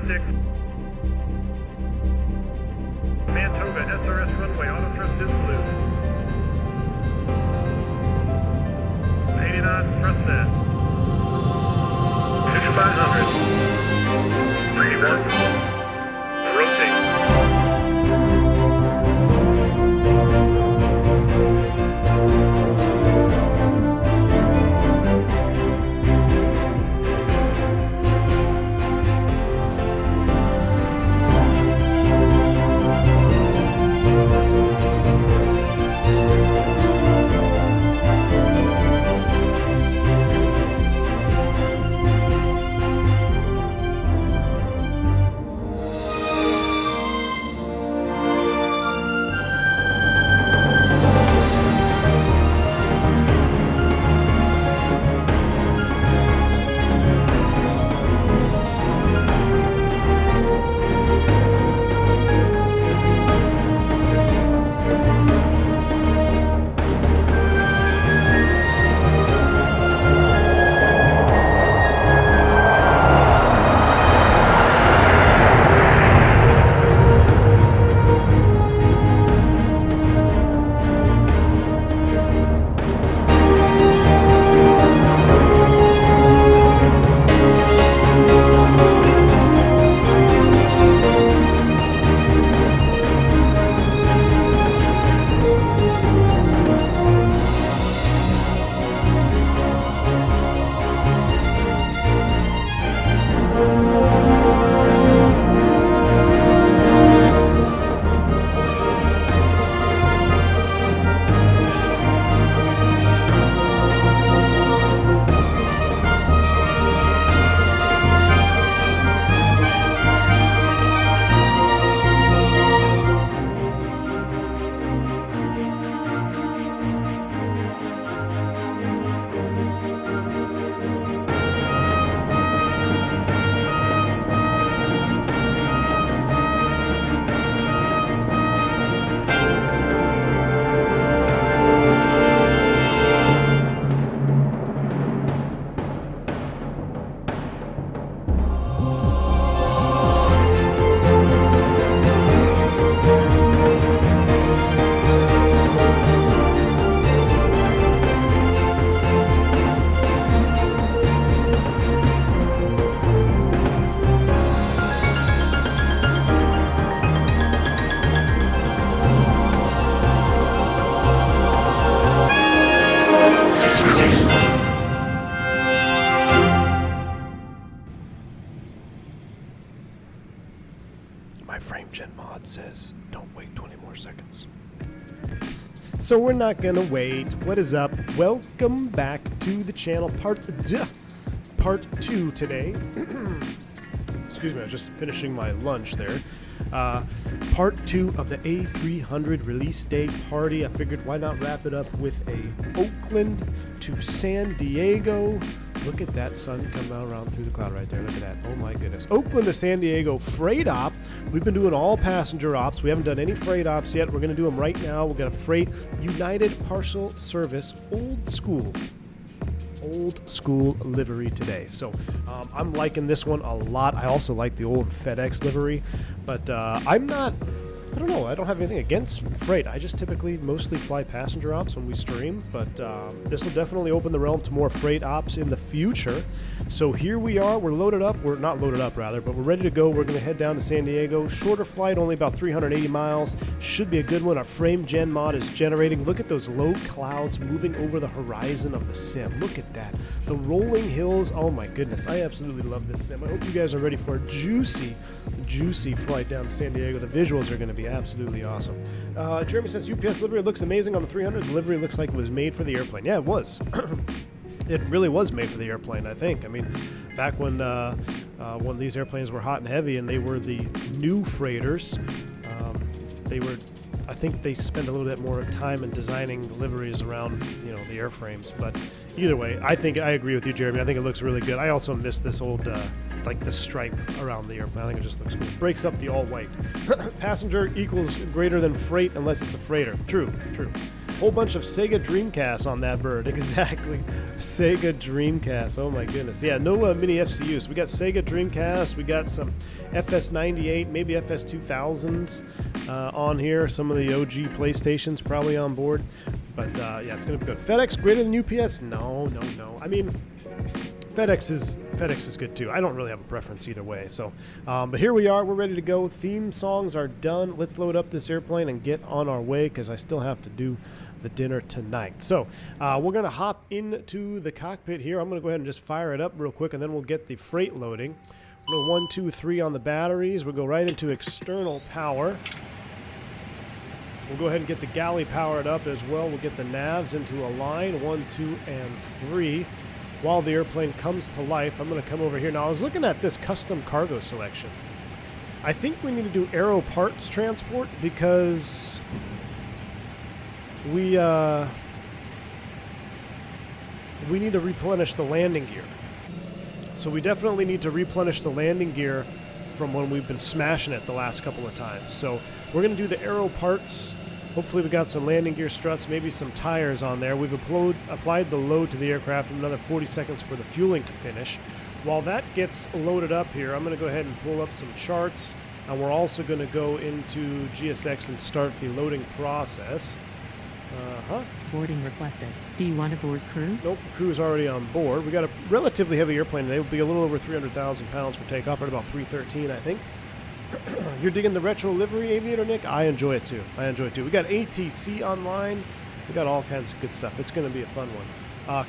6. Man Toga, SRS runway, auto thrust is blue. 80 knots, thrust set. 5500. 31. Rotate. My frame gen mod says don't wait 20 more seconds. So we're not gonna wait. What is up? Welcome back to the channel. Part 2 today. Excuse me, I was just finishing my lunch there. Part 2 of the A300 release day party. I figured why not wrap it up with a Oakland to San Diego. Look at that sun coming out around through the cloud right there. Look at that. Oh my goodness. Oakland to San Diego freight op. We've been doing all passenger ops. We haven't done any freight ops yet. We're going to do them right now. We've got a freight United Parcel Service old school livery today. So I'm liking this one a lot. I also like the old FedEx livery, but I don't know. I don't have anything against freight. I just typically mostly fly passenger ops when we stream, but this will definitely open the realm to more freight ops in the future. So here we are. We're loaded up. We're not loaded up, rather, but we're ready to go. We're going to head down to San Diego. Shorter flight, only about 380 miles. Should be a good one. Our frame gen mod is generating. Look at those low clouds moving over the horizon of the sim. Look at that. The rolling hills. Oh my goodness. I absolutely love this sim. I hope you guys are ready for a juicy flight down to San Diego. The visuals are going to be absolutely awesome. Jeremy says UPS livery looks amazing on the 300. The livery looks like it was made for the airplane. Yeah, it was. It really was made for the airplane, I think. I mean, back when these airplanes were hot and heavy and they were the new freighters, I think they spend a little bit more time in designing the liveries around, the airframes. But either way, I agree with you, Jeremy. I think it looks really good. I also miss this old, like the stripe around the airplane. I think it just looks cool. Breaks up the all white. Passenger equals greater than freight unless it's a freighter. True. Whole bunch of Sega Dreamcast on that bird. Exactly. Sega Dreamcast. Oh my goodness. Yeah, no mini FCUs. We got Sega Dreamcast. We got some FS98, maybe FS2000s on here. Some of the OG PlayStations probably on board. But yeah, it's going to be good. FedEx greater than UPS? No. I mean, FedEx is good too. I don't really have a preference either way. So, but here we are. We're ready to go. Theme songs are done. Let's load up this airplane and get on our way because I still have to do the dinner tonight. So we're going to hop into the cockpit here. I'm going to go ahead and just fire it up real quick, and then we'll get the freight loading. We'll go 1, 2, 3 on the batteries. We'll go right into external power. We'll go ahead and get the galley powered up as well. We'll get the navs into a line, 1, 2, and 3. While the airplane comes to life, I'm going to come over here. Now, I was looking at this custom cargo selection. I think we need to do aero parts transport because we need to replenish the landing gear. So we definitely need to replenish the landing gear from when we've been smashing it the last couple of times. So we're going to do the aero parts. Hopefully we got some landing gear struts, maybe some tires on there. We've applied the load to the aircraft and another 40 seconds for the fueling to finish. While that gets loaded up here, I'm going to go ahead and pull up some charts. And we're also going to go into GSX and start the loading process. Boarding requested. Do you want to board crew? Nope, crew is already on board. We got a relatively heavy airplane today. It will be a little over 300,000 pounds for takeoff, at about 313, I think. You're digging the retro livery, Aviator Nick? I enjoy it too. We got ATC online. We got all kinds of good stuff. It's going to be a fun one.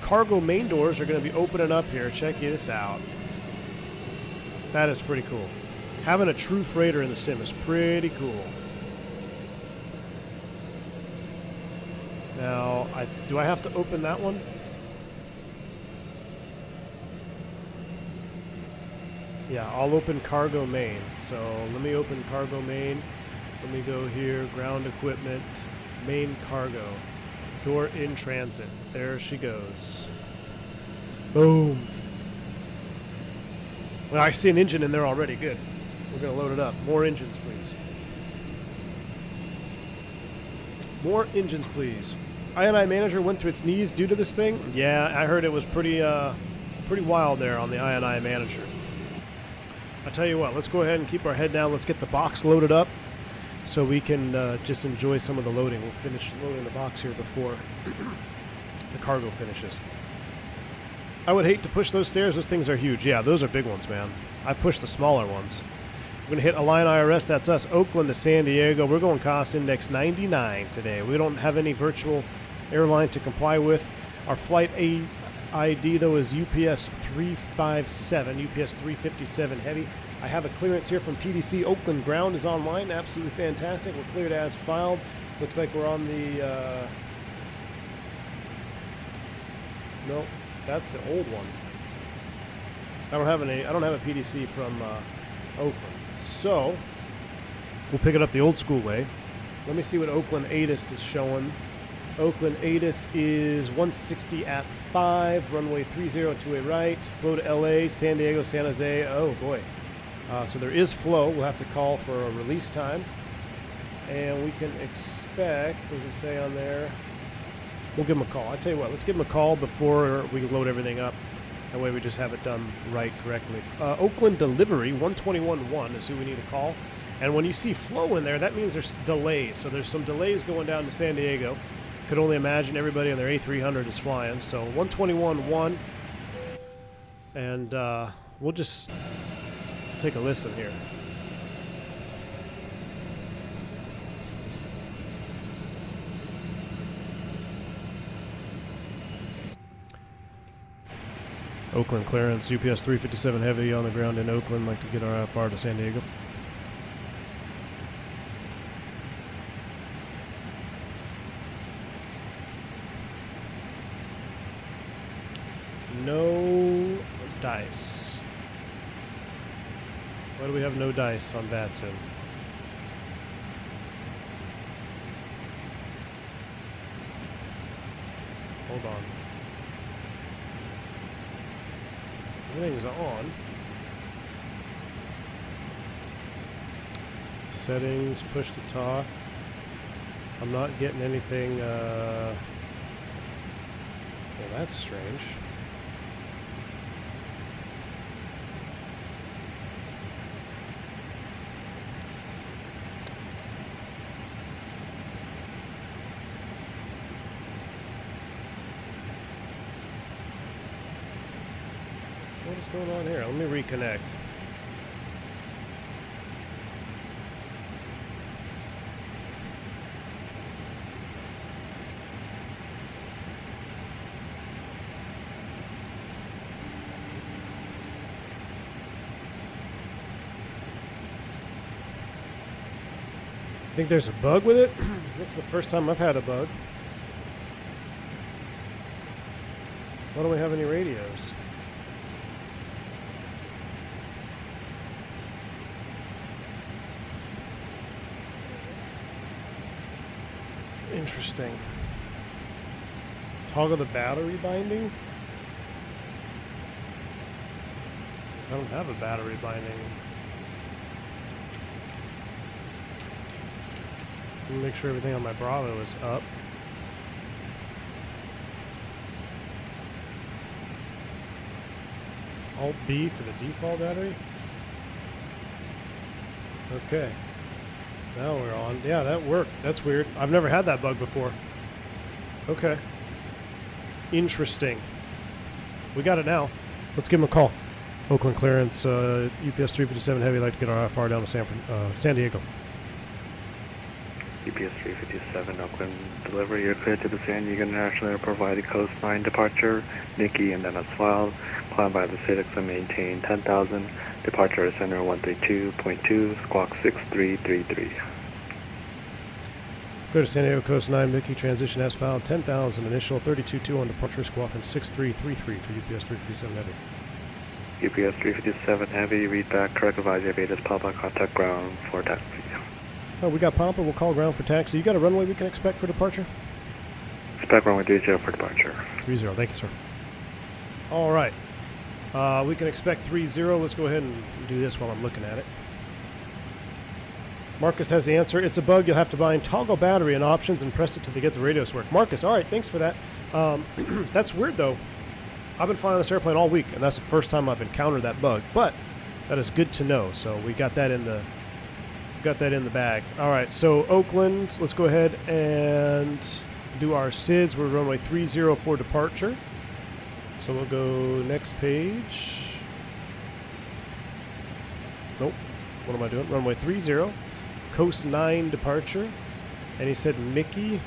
Cargo main doors are going to be opening up here. Check this out. That is pretty cool. Having a true freighter in the sim is pretty cool. Now, do I have to open that one? Yeah, I'll open cargo main. So let me open cargo main. Let me go here, ground equipment, main cargo, door in transit. There she goes. Boom. Well, I see an engine in there already. Good. We're going to load it up. More engines, please. More engines, please. INI manager went to its knees due to this thing? Yeah, I heard it was pretty wild there on the INI manager. I'll tell you what, let's go ahead and keep our head down. Let's get the box loaded up so we can just enjoy some of the loading. We'll finish loading the box here before the cargo finishes. I would hate to push those stairs. Those things are huge. Yeah, those are big ones, man. I pushed the smaller ones. We're going to hit Align IRS. That's us. Oakland to San Diego. We're going cost index 99 today. We don't have any virtual airline to comply with. Our flight ID, though, is UPS 357, UPS 357 heavy. I have a clearance here from PDC. Oakland ground is online. Absolutely fantastic. We're cleared as filed. Looks like we're on the... No, that's the old one. I don't have a PDC from Oakland. So, we'll pick it up the old school way. Let me see what Oakland ATIS is showing. Oakland ATIS is 160 at 5, runway 30 to a right, flow to LA, San Diego, San Jose. Oh boy. So there is flow. We'll have to call for a release time. And we can expect, does it say on there? We'll give them a call. I tell you what, let's give them a call before we load everything up. That way we just have it done right correctly. Oakland delivery, 121.1 is who we need to call. And when you see flow in there, that means there's delays. So there's some delays going down to San Diego. Could only imagine everybody on their A300 is flying. So 121.1. And we'll just take a listen here. Oakland clearance, UPS 357 heavy on the ground in Oakland. Like to get our IFR to San Diego. No dice. Why do we have no dice on Batson? Hold on. Everything's on. Settings, push to talk. I'm not getting anything, well, that's strange. What is going on here? Let me reconnect. Think there's a bug with it? This is the first time I've had a bug. Why don't we have any radios? Interesting. Toggle the battery binding? I don't have a battery binding. Let me make sure everything on my Bravo is up. Alt B for the default battery. Okay. Now we're on. Yeah, that worked. That's weird. I've never had that bug before. Okay. Interesting. We got it now. Let's give him a call. Oakland clearance, UPS 357 Heavy. I'd like to get our IFR down to San Diego. UPS 357 Oakland delivery. You're cleared to the San Diego International Airport via the Coast 9 departure. Nikki and then as well. Climb by the Civics and maintain 10,000. Departure center 132.2, squawk 6333. Go to San Diego Coast 9, Mickey, transition as filed, 10,000, initial 32.2 on departure, squawk and 6333 for UPS 357 Heavy. UPS 357 Heavy, read back, correct advisory, Vedas, Papa, contact ground for taxi. Oh, we got Pampa. We'll call ground for taxi. You got a runway we can expect for departure? Expect runway 30 for departure. 30. Thank you, sir. All right. We can expect 30. Let's go ahead and do this while I'm looking at it. Marcus has the answer. It's a bug. You'll have to bind toggle battery and options and press it till they get the radios to work. Marcus, all right. Thanks for that. That's weird, though. I've been flying this airplane all week, and that's the first time I've encountered that bug. But that is good to know. So we got that in the bag. All right, so Oakland, let's go ahead and do our SIDS. We're runway 30 for departure. So we'll go next page. Nope. What am I doing? Runway 30, Coast 9 departure. And he said Mickey.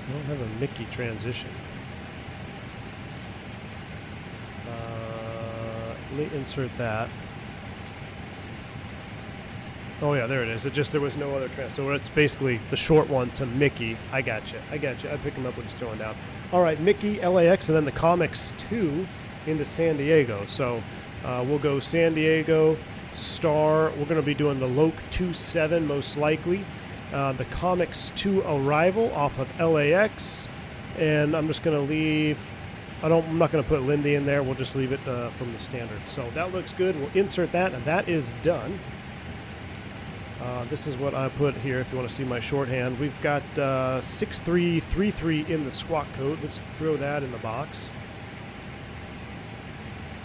I don't have a Mickey transition. Let me insert that. Oh yeah, there it is. There was no other trans. So it's basically the short one to Mickey. I got you. I pick him up when he's throwing down. All right, Mickey, LAX, and then the Comics 2 into San Diego. So we'll go San Diego, Star. We're going to be doing the Loc 27 most likely. The Comics 2 arrival off of LAX. And I'm just going to leave. I'm not going to put Lindy in there. We'll just leave it from the standard. So that looks good. We'll insert that, and that is done. This is what I put here if you want to see my shorthand. We've got 6333 in the squawk code. Let's throw that in the box.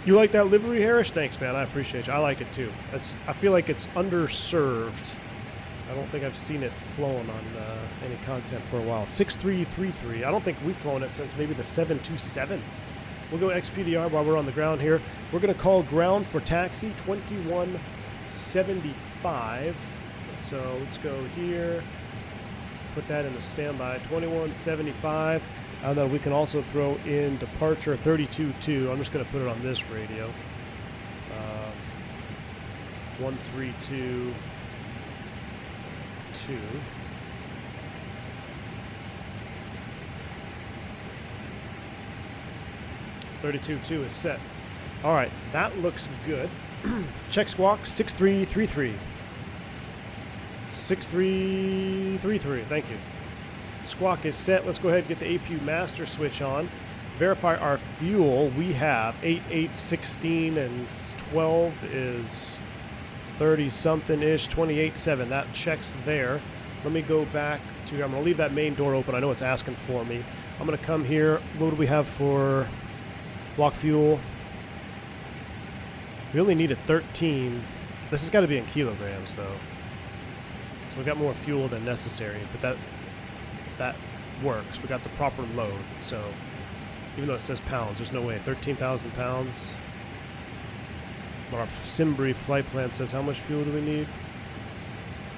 You like that livery, Harris? Thanks, man. I appreciate you. I like it, too. I feel like it's underserved. I don't think I've seen it flown on any content for a while. 6333. I don't think we've flown it since maybe the 727. We'll go XPDR while we're on the ground here. We're going to call ground for taxi 2175. So let's go here. Put that in the standby 2175. And then we can also throw in departure 322. I'm just going to put it on this radio. 132. 32.2 is set. All right, that looks good. Check squawk 6333. 6333. Thank you. Squawk is set. Let's go ahead and get the APU master switch on. Verify our fuel. We have 8, 8, 16, and 12 is 30-something-ish, 28.7. That checks there. Let me go back to, I'm going to leave that main door open. I know it's asking for me. I'm going to come here. What do we have for block fuel? We only needed 13. This has got to be in kilograms, though. So we got more fuel than necessary, but that works. We got the proper load, so even though it says pounds, there's no way. 13,000 pounds. But our Simbri flight plan says how much fuel do we need?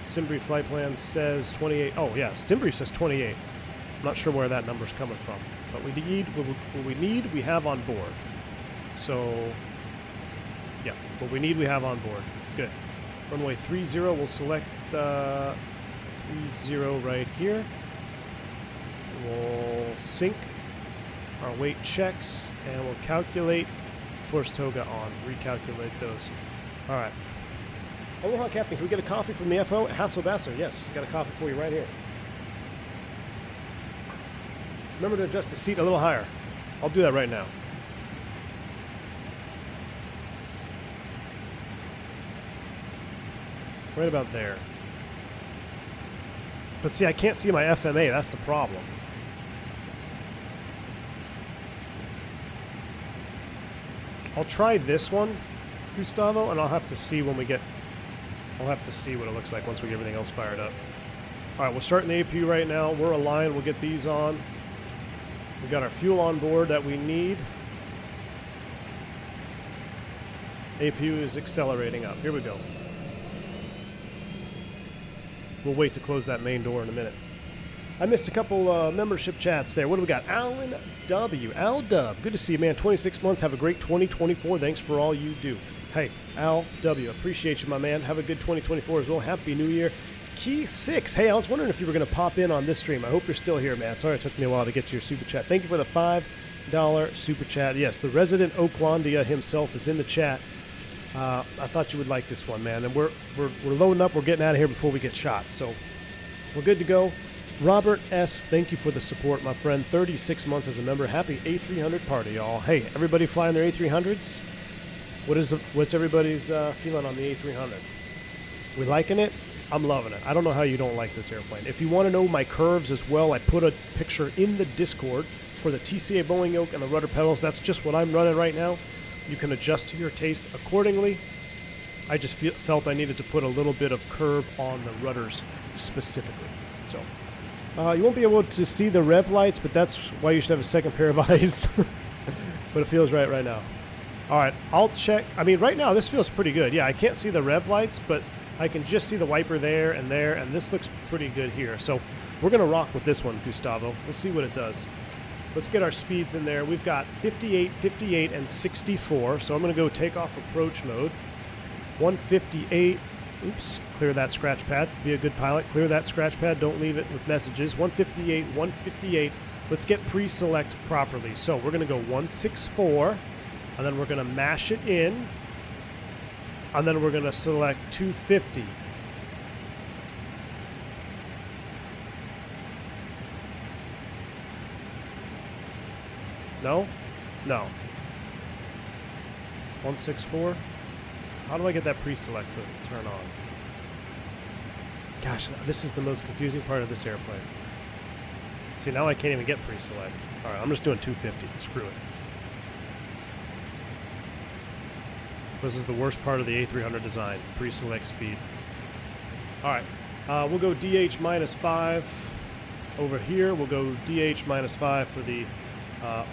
Simbri flight plan says 28. Oh, yeah, Simbri says 28. I'm not sure where that number's coming from. But what we need, we have on board. So, yeah, what we need, we have on board. Good. Runway 30, we'll select 30 right here. We'll sync our weight checks, and we'll calculate. Force Toga on. Recalculate those. All right. Aloha, Captain. Can we get a coffee from the FO? Hasselbasser. Yes, got a coffee for you right here. Remember to adjust the seat a little higher. I'll do that right now. Right about there. But see, I can't see my FMA. That's the problem. I'll try this one, Gustavo, and I'll have to see when we get... I'll have to see what it looks like once we get everything else fired up. Alright, we're starting the APU right now. We're aligned. We'll get these on. We got our fuel on board that we need. APU is accelerating up. Here we go. We'll wait to close that main door in a minute. I missed a couple membership chats there. What do we got? Alan W. Al Dub. Good to see you, man. 26 months. Have a great 2024. Thanks for all you do. Hey, Al W. Appreciate you, my man. Have a good 2024 as well. Happy New Year. Key 6. Hey, I was wondering if you were going to pop in on this stream. I hope you're still here, man. Sorry it took me a while to get to your super chat. Thank you for the $5 super chat. Yes, the resident Oaklandia himself is in the chat. I thought you would like this one, man. And we're loading up. We're getting out of here before we get shot. So we're good to go. Robert S., thank you for the support, my friend. 36 months as a member. Happy A300 party, y'all. Hey, everybody flying their A300s? What's everybody's feeling on the A300? We liking it? I'm loving it. I don't know how you don't like this airplane. If you want to know my curves as well, I put a picture in the Discord for the TCA Boeing yoke and the rudder pedals. That's just what I'm running right now. You can adjust to your taste accordingly. I just felt I needed to put a little bit of curve on the rudders specifically. So you won't be able to see the rev lights, but that's why you should have a second pair of eyes. But it feels right now. All right, I'll check. I mean, right now this feels pretty good. Yeah, I can't see the rev lights, but I can just see the wiper there, and this looks pretty good here. So we're going to rock with this one, Gustavo. We'll see what it does. Let's get our speeds in there. We've got 58, 58, and 64. So I'm going to go takeoff approach mode. 158. Oops, clear that scratch pad. Be a good pilot. Clear that scratch pad. Don't leave it with messages. 158, 158. Let's get pre-select properly. So we're going to go 164, and then we're going to mash it in, and then we're going to select 250. No? No. 164? How do I get that pre-select to turn on? Gosh, this is the most confusing part of this airplane. See, now I can't even get pre-select. All right, I'm just doing 250. Screw it. This is the worst part of the A300 design, pre-select speed. All right, we'll go DH -5 over here. We'll go DH -5 for the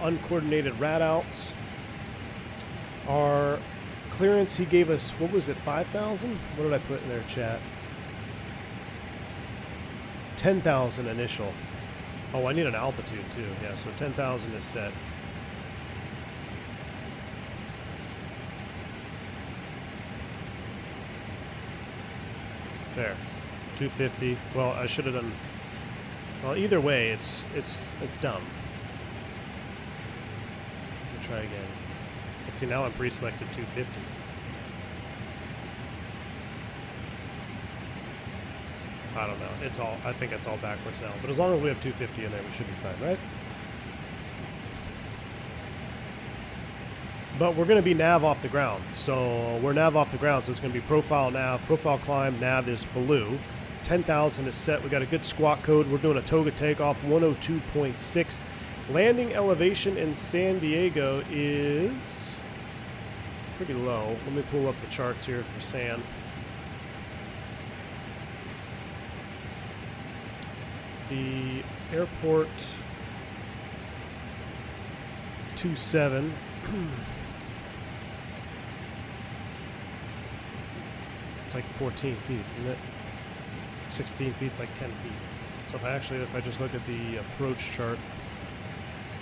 uncoordinated rat outs. Our clearance, he gave us, what was it, 5,000? What did I put in their chat? 10,000 initial. Oh, I need an altitude too. Yeah, so 10,000 is set. There, 250. Well, I should have done. Well, either way, it's dumb. Let me try again. See, now I'm pre-selected 250. I don't know. It's all. I think it's all backwards now. But as long as we have 250 in there, we should be fine, right? But we're going to be nav off the ground. So we're nav off the ground. So it's going to be profile nav, profile climb. Nav is blue. 10,000 is set. We got a good squawk code. We're doing a Toga takeoff 102.6. Landing elevation in San Diego is pretty low. Let me pull up the charts here for San. The airport 27. It's like 14 feet, isn't it? 16 feet, it's like 10 feet. So if I just look at the approach chart.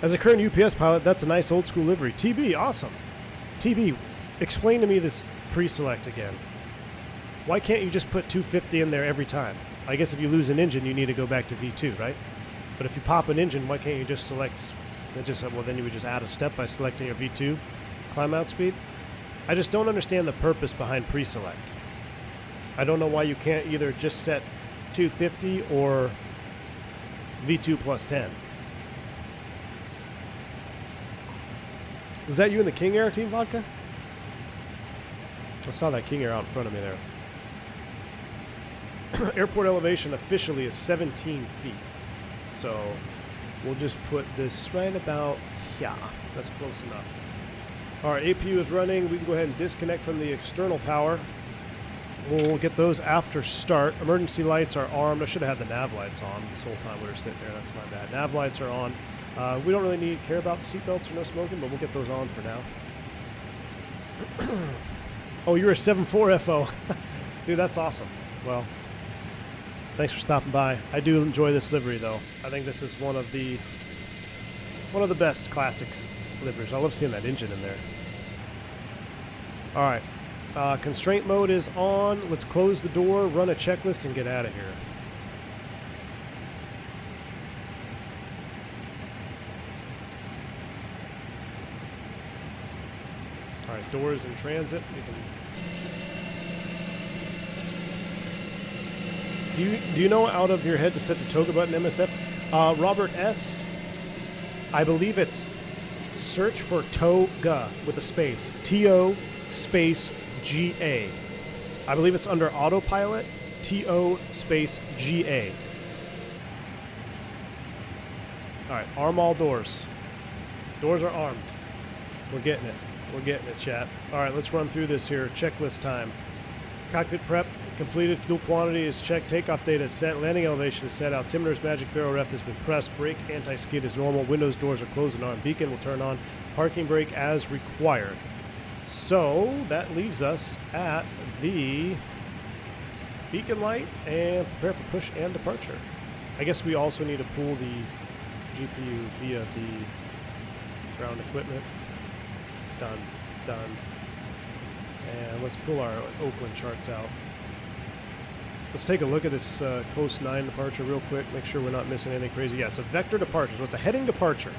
As a current UPS pilot, that's a nice old school livery. TB, awesome. TB, explain to me this pre-select again. Why can't you just put 250 in there every time? I guess if you lose an engine, you need to go back to V2, right? But if you pop an engine, why can't you just select... well, then you would just add a step by selecting your V2 climb out speed. I just don't understand the purpose behind pre-select. I don't know why you can't either just set 250 or V2 plus 10. Was that you in the King Air Team Vodka? I saw that King Air out in front of me there. Airport elevation officially is 17 feet. So we'll just put this right about here. That's close enough. All right, APU is running. We can go ahead and disconnect from the external power. We'll get those after start. Emergency lights are armed. I should have had the nav lights on this whole time we were sitting there. That's my bad. Nav lights are on. We don't really care about the seatbelts or no smoking, but we'll get those on for now. Oh, you're a 7.4 FO. Dude, that's awesome. Well, thanks for stopping by. I do enjoy this livery, though. I think this is one of the best classics liveries. I love seeing that engine in there. All right. Constraint mode is on. Let's close the door, run a checklist, and get out of here. All right, doors in transit. Do you know out of your head to set the Toga button MSF? Robert S. I believe it's search for Toga with a space. T-O space G-A. I believe it's under autopilot. T-O space G-A. All right, arm all doors. Doors are armed. We're getting it. We're getting it, chat. All right, let's run through this here. Checklist time. Cockpit prep completed. Fuel quantity is checked. Takeoff data is set. Landing elevation is set. Altimeter's magic barrel ref has been pressed. Brake anti-skid is normal. Windows doors are closed and armed. Beacon will turn on. Parking brake as required. So that leaves us at the beacon light and prepare for push and departure. I guess we also need to pull the GPU via the ground equipment. Done. And let's pull our Oakland charts out. Let's take a look at this Coast 9 departure real quick, make sure we're not missing anything crazy. Yeah, it's a vector departure, so it's a heading departure.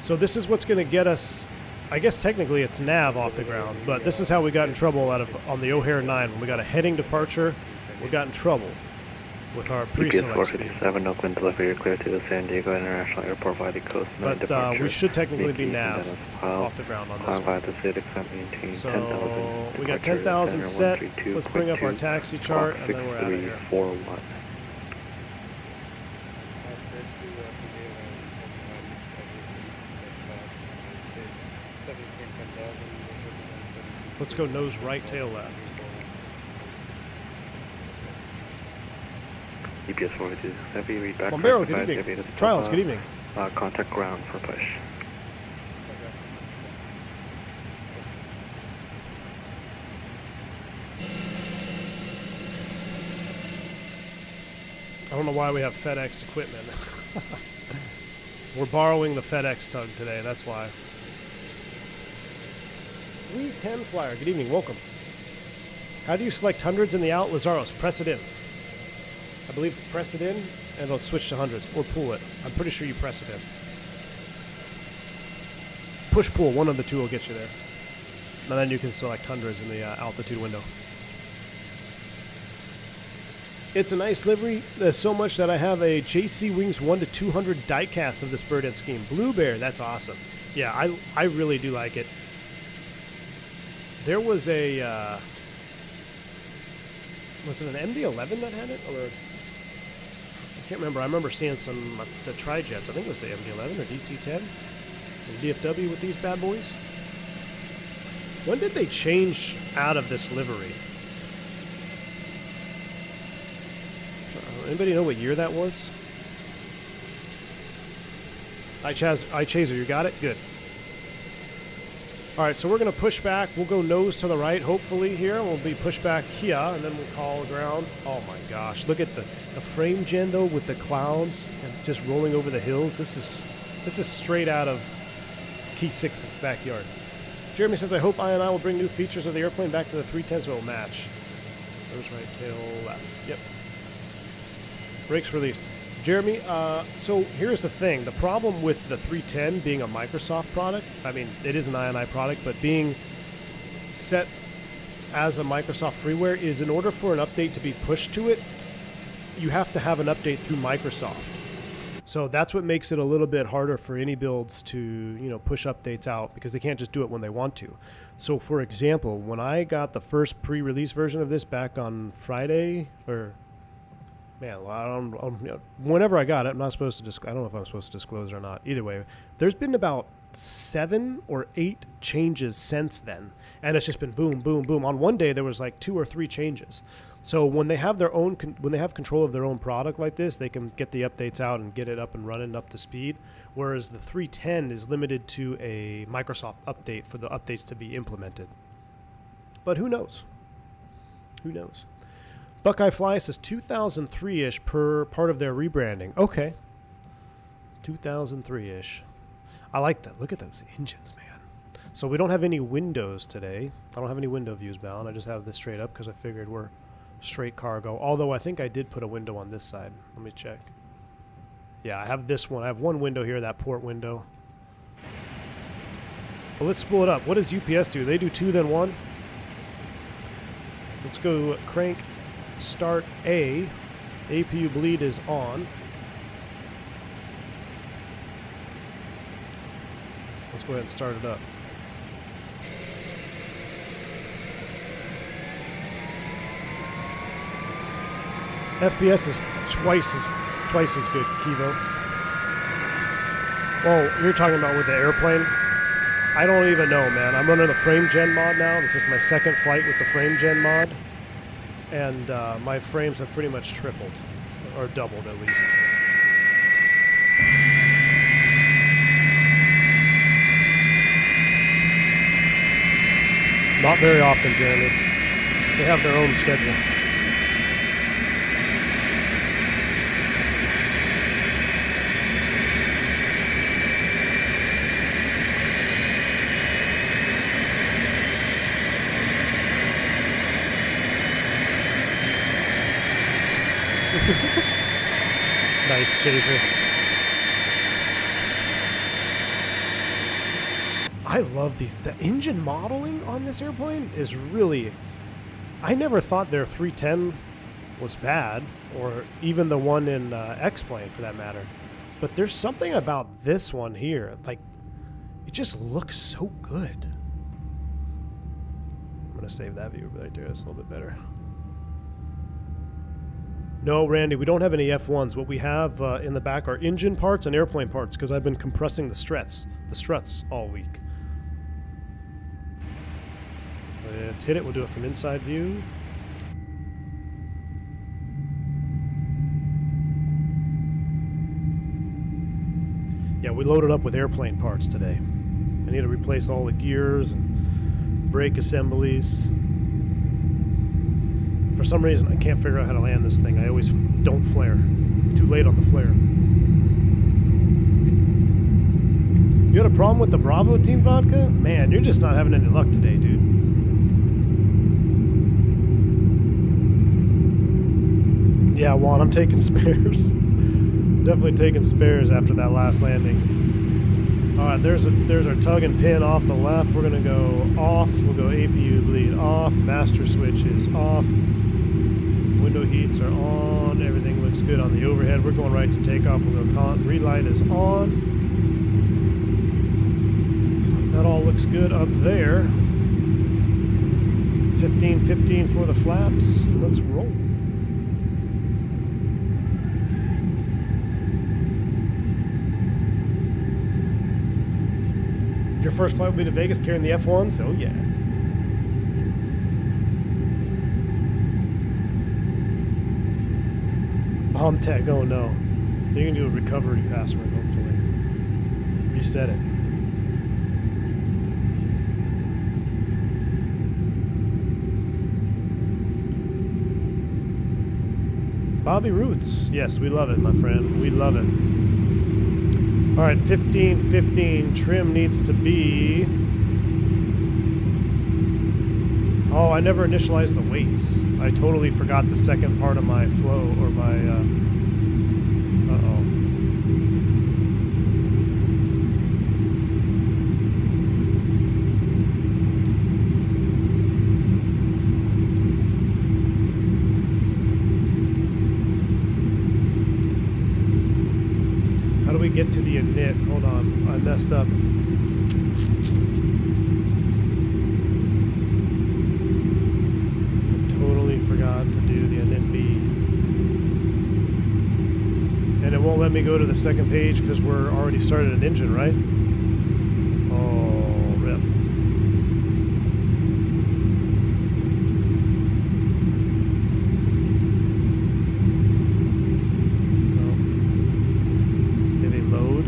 So this is what's going to get us, I guess technically it's nav off the ground, but this is how we got in trouble on the O'Hare 9. When we got a heading departure, we got in trouble with our pre-select UPS 457, Oakland delivery, you're clear to the San Diego International Airport via the Coast 9 departure. But we should technically be nav off off the ground on this one. So 10,000 we got 10,000 set. Let's bring up our taxi chart, and then we're out of here. 6341. Let's go nose right, tail left. UPS 427, read back. Bombero, good evening. Trials, good evening. Contact ground for push. I don't know why we have FedEx equipment. We're borrowing the FedEx tug today, that's why. 310 flyer, good evening, welcome. How do you select hundreds in the out? Lazaros, press it in. I believe press it in, and it'll switch to hundreds, or pull it. I'm pretty sure you press it in. Push, pull, one of the two will get you there. And then you can select hundreds in the altitude window. It's a nice livery, so much that I have a JC Wings 1 to 200 diecast of this bird head scheme. Blue Bear, that's awesome. Yeah, I really do like it. There was a, was it an MD-11 that had it? Or, I can't remember. I remember seeing some, the Tri-Jets. I think it was the MD-11 or DC-10. And DFW with these bad boys. When did they change out of this livery? Anybody know what year that was? iChaser, you got it? Good. All right, so we're going to push back. We'll go nose to the right, hopefully, here. We'll be pushed back here, and then we'll call ground. Oh, my gosh. Look at the frame gen, though, with the clouds and just rolling over the hills. This is straight out of Key 6's backyard. Jeremy says, I hope I&I will bring new features of the airplane back to the 310 so it'll match. Nose right, tail left. Yep. Brakes release. Jeremy, so here's the thing. The problem with the 310 being a Microsoft product, I mean, it is an I&I product, but being set as a Microsoft freeware is in order for an update to be pushed to it, you have to have an update through Microsoft. So that's what makes it a little bit harder for inibuilds to, you know, push updates out because they can't just do it when they want to. So for example, when I got the first pre-release version of this back on Friday, or man, well, I don't, whenever I got it, I'm not supposed to I don't know if I'm supposed to disclose or not. Either way, there's been about 7 or 8 changes since then. And it's just been boom, boom, boom. On one day, there was like 2 or 3 changes. So when they have their own, when they have control of their own product like this, they can get the updates out and get it up and running up to speed. Whereas the 310 is limited to a Microsoft update for the updates to be implemented. But who knows? Who knows? Buckeye Fly says 2003-ish per part of their rebranding. Okay. 2003-ish. I like that. Look at those engines, man. So we don't have any windows today. I don't have any window views bound. I just have this straight up because I figured we're straight cargo. Although I think I did put a window on this side. Let me check. Yeah, I have this one. I have one window here, that port window. Well, let's spool it up. What does UPS do? They do 2 then 1? Let's go crank. Start A. APU bleed is on. Let's go ahead and start it up. FPS is twice as good, Kivo. Oh, you're talking about with the airplane? I don't even know, man. I'm running the frame gen mod now. This is my second flight with the frame gen mod. And my frames have pretty much tripled, or doubled at least. Not very often, Jeremy. They have their own schedule. Nice, Chaser. I love these. The engine modeling on this airplane is really... I never thought their 310 was bad, or even the one in X-Plane for that matter. But there's something about this one here. Like, it just looks so good. I'm going to save that view right there. That's a little bit better. No, Randy, we don't have any F1s. What we have in the back are engine parts and airplane parts because I've been compressing the struts all week. Let's hit it. We'll do it from inside view. Yeah, we loaded up with airplane parts today. I need to replace all the gears and brake assemblies. For some reason, I can't figure out how to land this thing. I always don't flare. Too late on the flare. You had a problem with the Bravo Team Vodka? Man, you're just not having any luck today, dude. Yeah, Juan, I'm taking spares. Definitely taking spares after that last landing. All right, there's our tug and pin off the left. We're going to go off. We'll go APU bleed off. Master switch is off. window heats are on. Everything looks good on the overhead. We're going right to takeoff. We'll go relight is on. That all looks good up there. 15-15 for the flaps. Let's roll. Your first flight will be to Vegas carrying the F1s? Oh yeah. Bomb tag, oh no. You can do a recovery password, hopefully. Reset it. Bobby Roots. Yes, we love it, my friend. We love it. All right, 15-15. Trim needs to be... Oh, I never initialized the weights. I totally forgot the second part of my flow, or my... Uh-oh. How do we get to the init? Hold on, I messed up. Forgot to do the init B. And it won't let me go to the second page because we're already started an engine, right? Oh, rip. No. Maybe mode.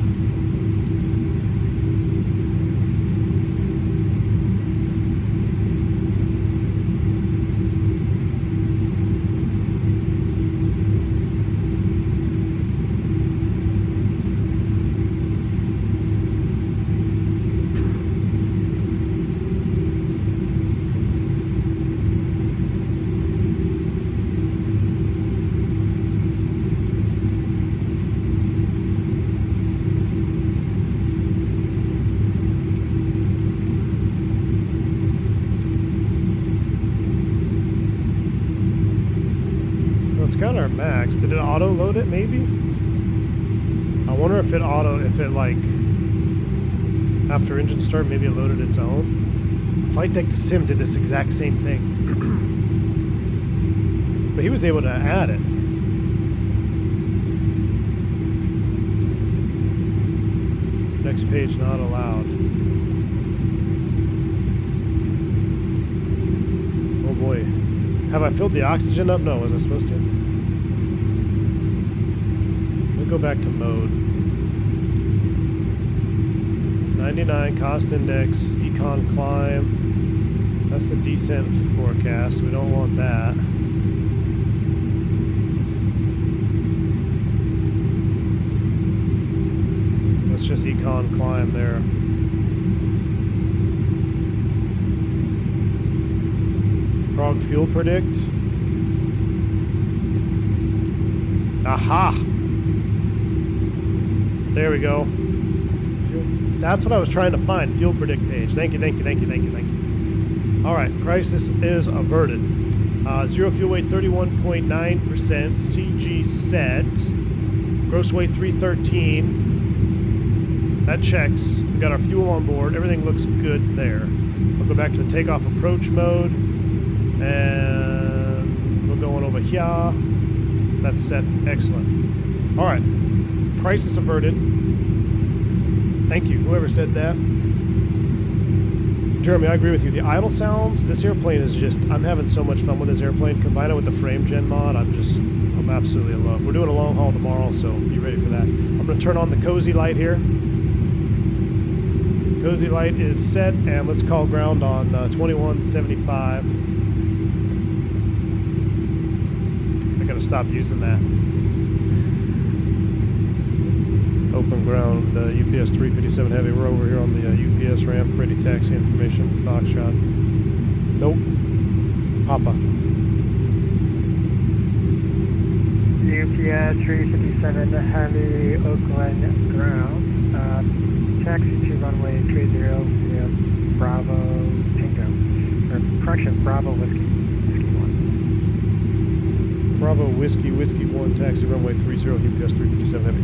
It's got our max. Did it auto load it maybe? I wonder if it like after engine start maybe it loaded its own. Flight Deck to Sim did this exact same thing. But he was able to add it. Next page not allowed. Oh boy. Have I filled the oxygen up? No, was I supposed to? We'll go back to mode. 99 cost index, econ climb. That's the descent forecast. We don't want that. That's just econ climb there. Prog fuel predict. Aha! There we go. That's what I was trying to find. Fuel predict page. Thank you, thank you, thank you, thank you, thank you. Alright, crisis is averted. Zero fuel weight 31.9%. CG set. Gross weight 313. That checks. We got our fuel on board. Everything looks good there. We'll go back to the takeoff approach mode. And we're going over here. That's set. Excellent. Alright. Crisis averted. Thank you, whoever said that. Jeremy, I agree with you. The idle sounds, this airplane is just, I'm having so much fun with this airplane. Combine it with the frame gen mod, I'm absolutely in love. We're doing a long haul tomorrow, so be ready for that. I'm going to turn on the cozy light here. Cozy light is set, and let's call ground on 2175. I got to stop using that. Open ground, UPS 357 Heavy. We're over here on the UPS ramp. Ready taxi information. Foxtrot. Nope. Papa. UPS 357 Heavy, Oakland ground. Taxi to runway 30 via Bravo Tango. Or correction, Bravo Whiskey 1. Bravo Whiskey 1, taxi runway 30, UPS 357 heavy.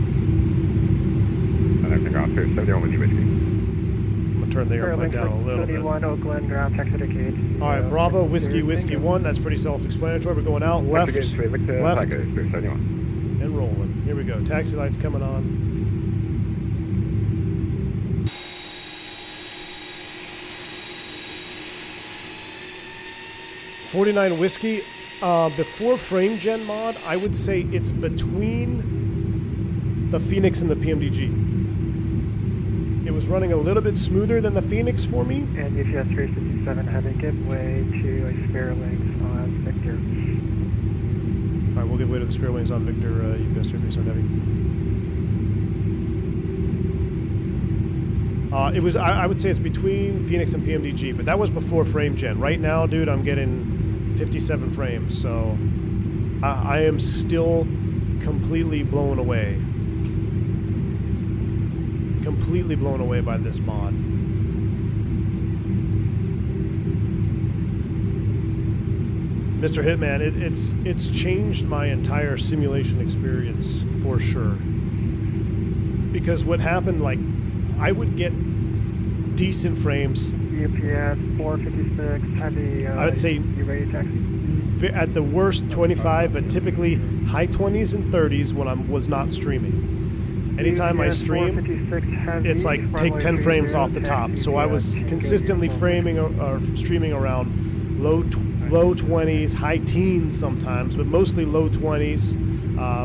Connecting off here, 71 with you, Whiskey. I'm going to turn the airplane down a little bit. 31 Oakland, ground taxi to gauge. Alright, Bravo Whiskey 1, that's pretty self-explanatory. We're going out, left, left, and rolling. Here we go, taxi lights coming on. .49 Whiskey, before frame gen mod, I would say it's between the Phoenix and the PMDG. It was running a little bit smoother than the Phoenix for me. And UPS 357 heading give way to a spare wings on Victor. Alright, we'll give way to the spare wings on Victor, UPS 357 heavy. It was, I would say it's between Phoenix and PMDG, but that was before frame gen. Right now, dude, I'm getting 57 frames, so I am still completely blown away. Completely blown away by this mod. Mr. Hitman, it's changed my entire simulation experience for sure. Because what happened, like, I would get decent frames. UPS 456 heavy. I would say you ready taxi? At the worst 25, but typically high 20s and 30s when I was not streaming. Anytime I stream, it's like take 10 frames off the top. So I was consistently framing or streaming around low 20s, high teens sometimes, but mostly low 20s,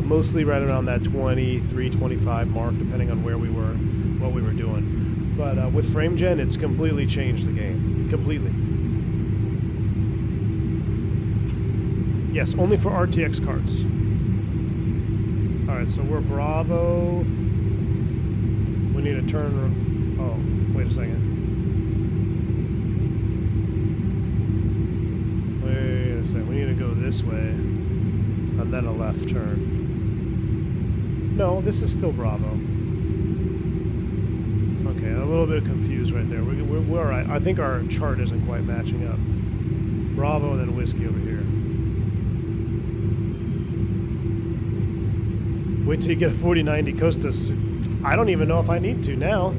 mostly right around that 23, 25 mark, depending on where we were, what we were doing. But with frame gen, it's completely changed the game. Completely. Yes, only for RTX cards. Alright, so we're Bravo. We need to turn... Oh, wait a second. Wait a second. We need to go this way. And then a left turn. No, this is still Bravo. Okay, a little bit confused right there. We're all right. I think our chart isn't quite matching up. Bravo and then Whiskey over here. Wait till you get a 4090 Costas. I don't even know if I need to now.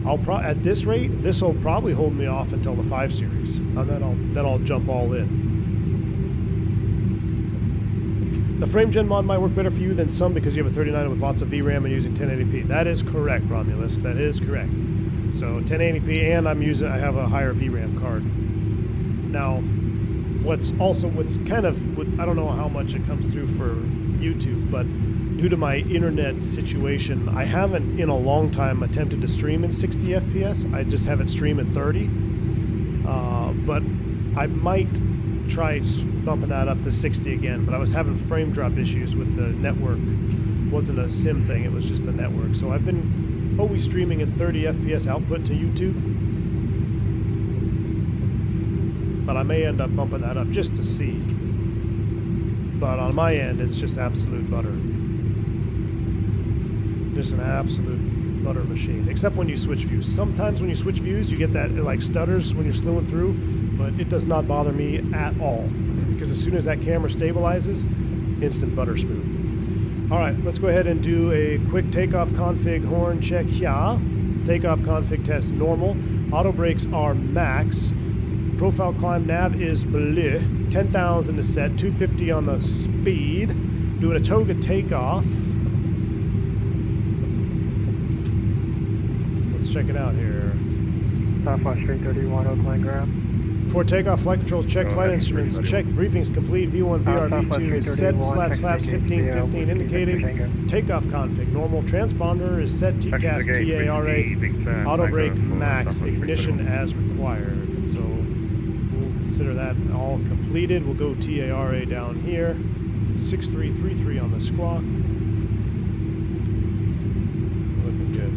At this rate, this will probably hold me off until the 5 series, and then I'll jump all in. The frame gen mod might work better for you than some because you have a 39 with lots of VRAM and using 1080p. That is correct, Romulus. That is correct. So 1080p, and I have a higher VRAM card. Now, what's kind of, I don't know how much it comes through for YouTube, but due to my internet situation, I haven't in a long time attempted to stream in 60 FPS. I just have it stream at 30. But I might try bumping that up to 60 again. But I was having frame drop issues with the network. It wasn't a sim thing, it was just the network. So I've been always streaming at 30 FPS output to YouTube. But I may end up bumping that up just to see. But on my end, it's just absolute butter. Just an absolute butter machine, except when you switch views. Sometimes when you switch views, you get that, it like stutters when you're slewing through, but it does not bother me at all, because as soon as that camera stabilizes, instant butter smooth. All right, let's go ahead and do a quick takeoff config horn check here. Takeoff config test normal. Auto brakes are max. Profile climb nav is bleu. 10,000 is set. 250 on the speed. Doing a Toga takeoff. Check it out here. Southwest 331 Oakland ground. For takeoff, flight controls, check flight instruments, check briefings complete, V1, VR, V2, set, slats, flaps, 15, 15, indicating takeoff config. Normal transponder is set, TCAS, TARA, auto brake max, ignition as required. So we'll consider that all completed. We'll go TARA down here, 6333 on the squawk. Looking good.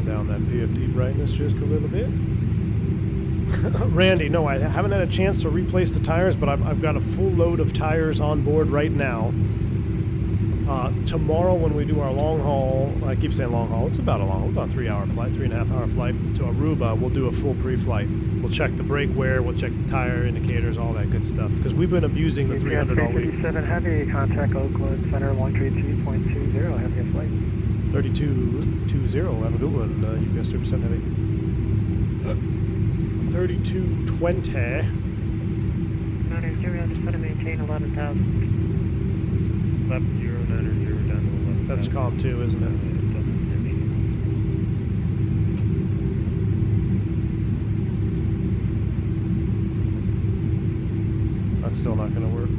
Down that PFD brightness just a little bit. Randy, no, I haven't had a chance to replace the tires, but I've got a full load of tires on board right now. Tomorrow when we do our long haul, I keep saying long haul, it's about a 3-hour flight, 3.5-hour flight to Aruba. We'll do a full pre-flight. We'll check the brake wear, we'll check the tire indicators, all that good stuff. Because we've been abusing the 300 all week. 357 Heavy, contact Oakland, center 132.20, heaviest flight. 3220, have a good one, UPS 3% Heavy. 3220. 900, just want to maintain 11,000. Left 090 down to 11. That's COM 2, isn't it? That's still not going to work.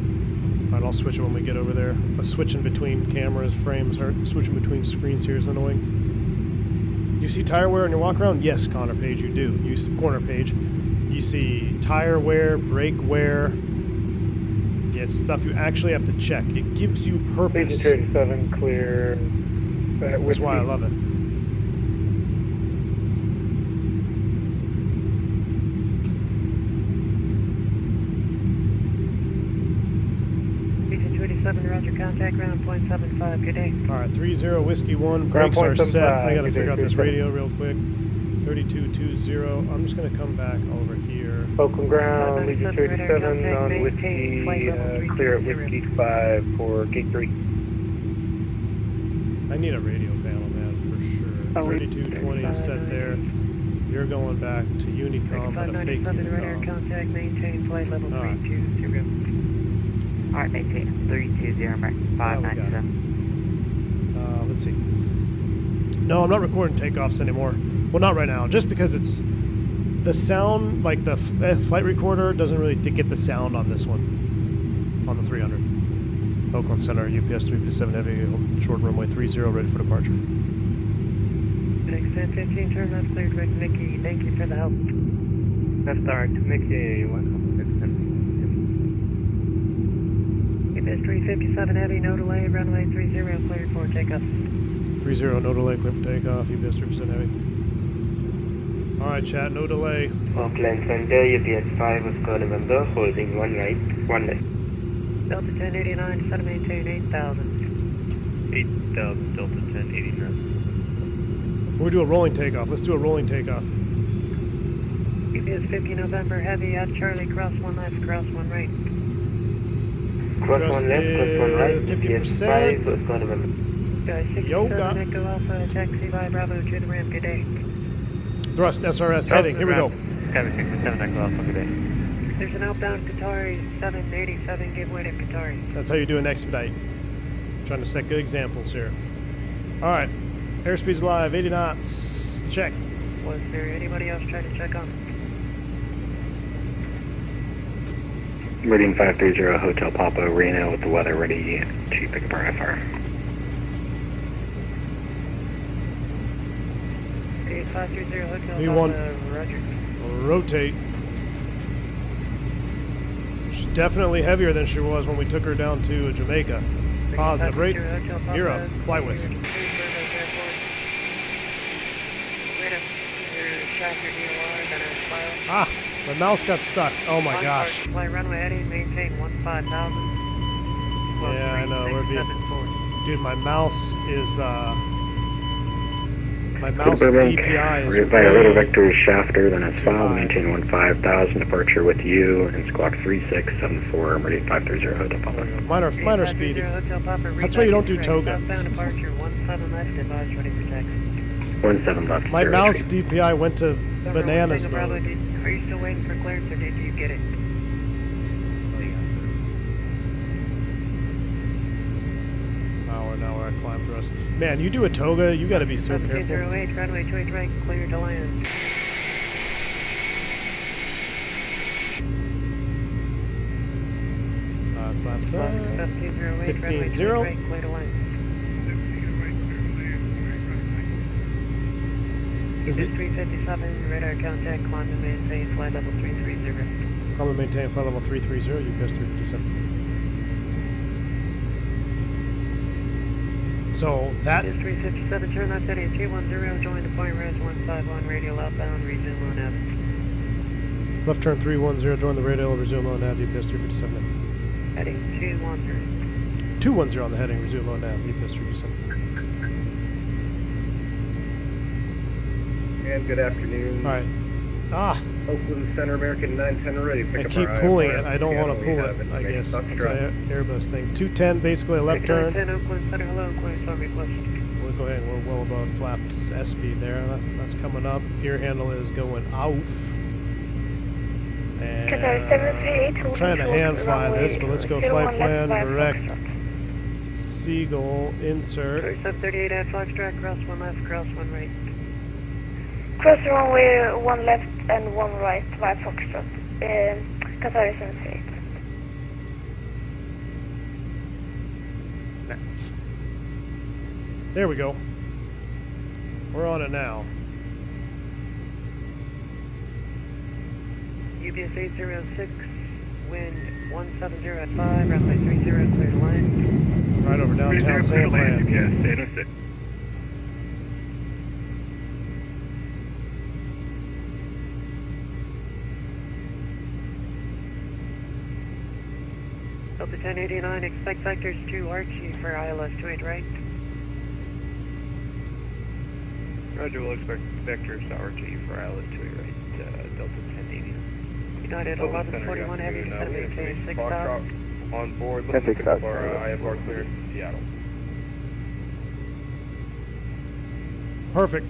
Alright, I'll switch it when we get over there. Switching between cameras, frames, or switching between screens here is annoying. Do you see tire wear on your walk around? Yes, Connor Page, you do. You see corner page. You see tire wear, brake wear. Yeah, it's stuff you actually have to check. It gives you purpose. 37 clear. That's why I love it. Roger, contact ground 0.75, good day. Alright, 30 Whiskey 1, brakes are set. I gotta figure out this radio real quick. 3220, I'm just gonna come back over here. Oakland ground, Legion 37 on Whiskey, clear at Whiskey 5 for gate 3. I need a radio panel, man, for sure. 3220 is set there. You're going back to Unicom, but a fake radar Unicom. contact, maintain flight level 320. Alright, maintain 320, 597. Let's see. No, I'm not recording takeoffs anymore. Well, not right now, just because it's the sound, like the flight recorder doesn't really get the sound on this one, on the 300. Oakland Center, UPS 357 Heavy, short runway 30, ready for departure. Next 1015, turn left, cleared with Mickey. Thank you for the help. Left start, Mickey, welcome. UPS 357 Heavy, no delay, runway 30, cleared for takeoff. 30, no delay, clear for takeoff, UPS 3% Heavy. Alright, chat, no delay. Oakland Center, UPS 5 was call November, holding 1 right, 1 left. Delta 1089, set to maintain 8,000. 8,000, Delta 1089. We'll do a rolling takeoff. Let's do a rolling takeoff. UPS 50 November Heavy, at Charlie, cross 1 left, cross 1 right. Cross 1 left, cross 1 right, UPS 5 was call November. Guys, 67 Echo Alpha, taxi by Bravo to the ramp, good day. Thrust, SRS, heading. Here we go. Cabin 67, Echo Alpha, good day. There's an outbound Qatari 787, give way to Qatari. That's how you do an expedite. Trying to set good examples here. Alright. Airspeed's live, 80 knots. Check. Was there anybody else trying to check on? Meridian 530 Hotel Papa, Reno with the weather ready to pick up our FR. 8530 Hotel V1. Papa, Roger. Rotate. She's definitely heavier than she was when we took her down to Jamaica. Positive rate. You're up. Fly with. Ah, my mouse got stuck. Oh my gosh. Fly runway heading, maintain 15,000. Yeah, I know. We're being, dude, my mouse is my mouse DPI is by a little way vector shafter, then a too swell, high. maintain 15,000, departure with you, and squawk 3674, Meridian 530 Hotel Papa. minor speed. That's why you don't do Toga. Southbound departure 17 left, advise ready for taxi. 17 left. My zero mouse street. DPI went to bananas Bravo, mode. are you still waiting for clearance or did you get it? Now we're at climb thrust. Man, you do a Toga, you gotta be so careful. 1708, runway 28 right, clear to land. Climb side. 1708, runway 28 15-0. right, clear to land. Is it 357, radar contact, climb and maintain, flight level 330. climb and maintain flight level 330, UPS 357. So that Is 357, turn left heading 210, join the point res 151, radial outbound, resume on F. left turn 310, join the radial, resume on nav, UPS 357. Heading 210. 210 on the heading, resume low nav, repist for descent. And good afternoon. Alright. Ah! Oakland Center, American 910 ready. I keep pulling it. I don't want to pull it, I guess. It's an Airbus thing. 210, basically a left turn. 10 Oakland Center, hello, inquiry star request. We'll go ahead. We're well above flaps S speed there. That's coming up. Gear handle is going off. And I'm trying to hand fly this, but let's go flight plan, direct, Seagull, insert. 3738 at Foxtrot, cross 1 left, cross 1 right. Cross the runway, 1 left and 1 right, via Foxtrot. Qatar 78. There we go. We're on it now. UBS 806, wind 170 at 5, runway 30, clear to line. Right over downtown San Fran. Yes, 806. Delta 1089, expect vectors 2 Archie for ILS 28 right. Roger, we'll expect vectors to RG for ILS 28 right, Delta 1080. United 1141 heavy, descent maintain 6 out. On board, looking for IFR clearance in Seattle. Perfect.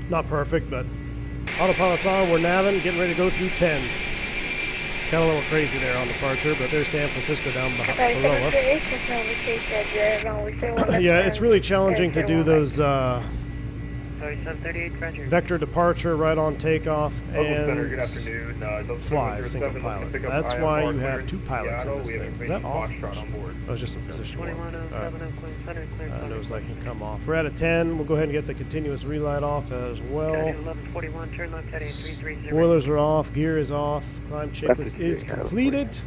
Not perfect, but autopilot's on. We're navving, getting ready to go through 10. Kind of a little crazy there on departure, but there's San Francisco down below us. Yeah, it's really challenging to do those Sorry, 738, roger. vector departure right on takeoff Oakland Center, good and afternoon. fly single pilot. That's why you have 2 pilots in this thing. Is that off? Oh, it's just in position 1. 2107 Oakland Center, clear to Nose light can come off. We're at a 10. We'll go ahead and get the continuous relight off as well. 1141, turn left heading 330. Spoilers are off. Gear is off. Climb checklist is completed.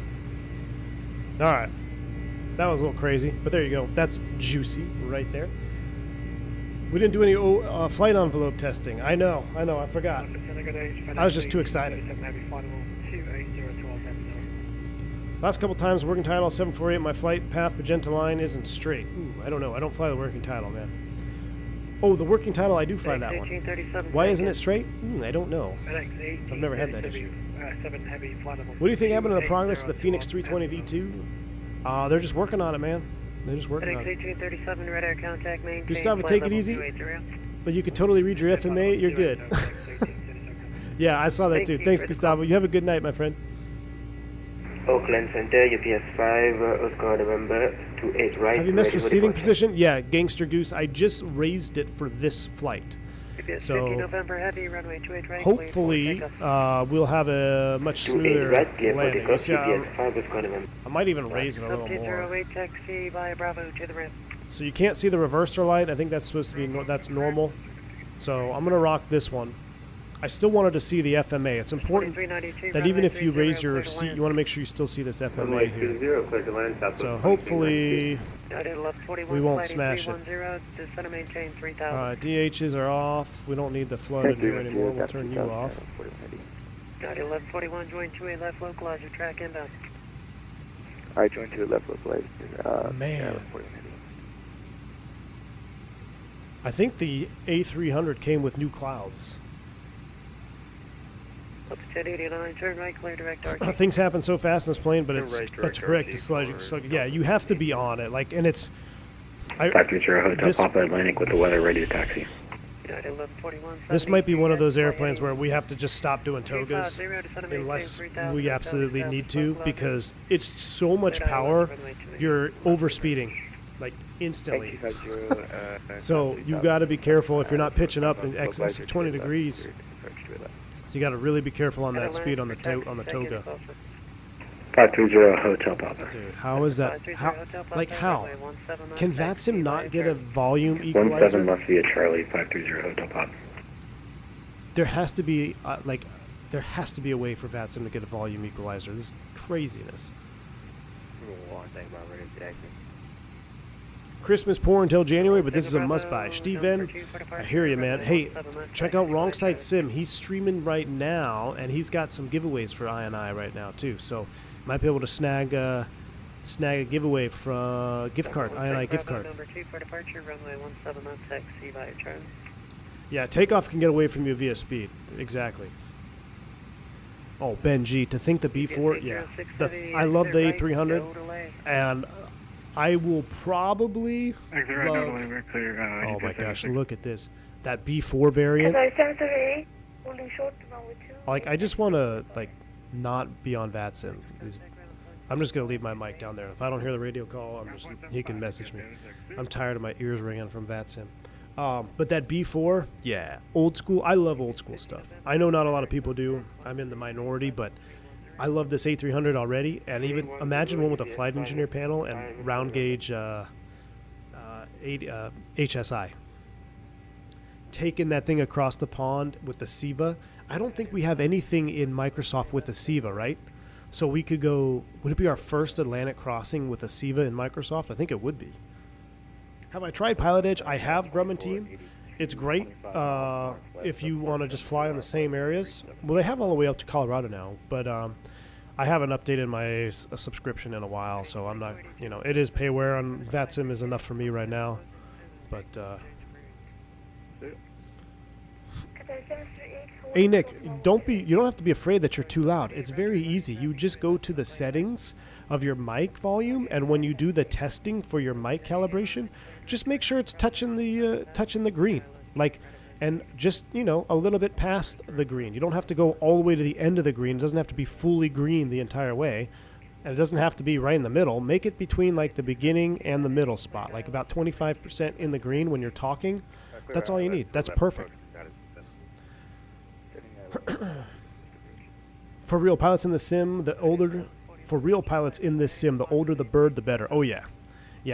All right. That was a little crazy, but there you go. That's juicy right there. We didn't do any flight envelope testing. I know, I forgot. I was just too excited. Last couple times, working title 748, my flight path magenta line isn't straight. Ooh, I don't know. I don't fly the working title, man. Oh, the working title, I do fly that one. Why isn't it straight? I don't know. I've never had that issue. What do you think happened to the progress of the Phoenix 320 V2? They're just working on it, man. They're just working on it. 1837, radar contact maintain. Gustavo, take it easy. But you can totally read your FMA. You're good. Yeah, I saw that too. Thanks, Gustavo. You have a good night, my friend. Oakland Center, UPS 5, Oscar November 28 right. Have you messed with seating position? Yeah, Gangster Goose. I just raised it for this flight. So November heavy, runway 28 right, hopefully we'll have a much smoother landing. You see, I might even raise it a little more. 208 taxi via Bravo to the rim. So you can't see the reverser light. I think that's supposed to be that's normal. So I'm gonna rock this one. I still wanted to see the FMA. It's important that even if you raise your seat, you want to make sure you still see this FMA here. So hopefully we won't smash it. DHs are off. We don't need the flood in here anymore. We'll turn you off. 1141, join 2A left localizer, track inbound. Alright, join 2 left localizer. Man. I think the A300 came with new clouds. Up to 1089, turn right, clear direct arch. Things happen so fast in this plane, but it's correct to sludge. So, yeah, you have to be on it. Like, and it's. Factory 0 Hotel Papa Atlantic with the weather ready to taxi. This might be one of those airplanes where we have to just stop doing togas unless we absolutely need to, because it's so much power, you're overspeeding, like instantly. So you got to be careful if you're not pitching up in excess of 20 degrees. You got to really be careful on that speed on the Toga. 530 Hotel Papa. Dude, how is that? How? Can VATSIM not get a volume equalizer? 17 must be a Charlie. 530 Hotel Papa. There has to be there has to be a way for VATSIM to get a volume equalizer. This is craziness. Christmas poor until January, but this is a must-buy. Steven, I hear you, man. Hey, check out Wrong Side Sim. He's streaming right now, and he's got some giveaways for I&I right now, too. So, might be able to snag snag a giveaway from gift card, INI gift card. Number 2 for departure, runway 17 on taxi via Charlie. Yeah, Takeoff can get away from you via speed. Exactly. Oh, Ben G, to think the B4, yeah. I love the A300, and I will probably love, oh my gosh, look at this. That B4 variant. Sorry, 738, holding short, runway 2. Like, I just want to, like, not be on VATSIM. I'm just going to leave my mic down there. If I don't hear the radio call, he can message me. I'm tired of my ears ringing from VATSIM. But that B4, yeah, old school. I love old school stuff. I know not a lot of people do. I'm in the minority, but I love this A300 already. And even imagine one with a flight engineer panel and round gauge HSI. Taking that thing across the pond with the SIVA. I don't think we have anything in Microsoft with the SIVA, right? So we could go, would it be our first Atlantic crossing with a SIVA in Microsoft? I think it would be. Have I tried Pilot Edge? I have, Grumman Team. It's great if you want to just fly in the same areas. Well, they have all the way up to Colorado now, but I haven't updated my subscription in a while, so I'm not, it is payware, and VATSIM is enough for me right now. But, hey Nick, you don't have to be afraid that you're too loud. It's very easy. You just go to the settings of your mic volume, and when you do the testing for your mic calibration, just make sure it's touching the green, and just a little bit past the green. You don't have to go all the way to the end of the green. It doesn't have to be fully green the entire way, and it doesn't have to be right in the middle. Make it between the beginning and the middle spot, like about 25% in the green when you're talking. That's all you need. That's perfect. For real pilots in the sim, the older the bird, the better. Oh yeah,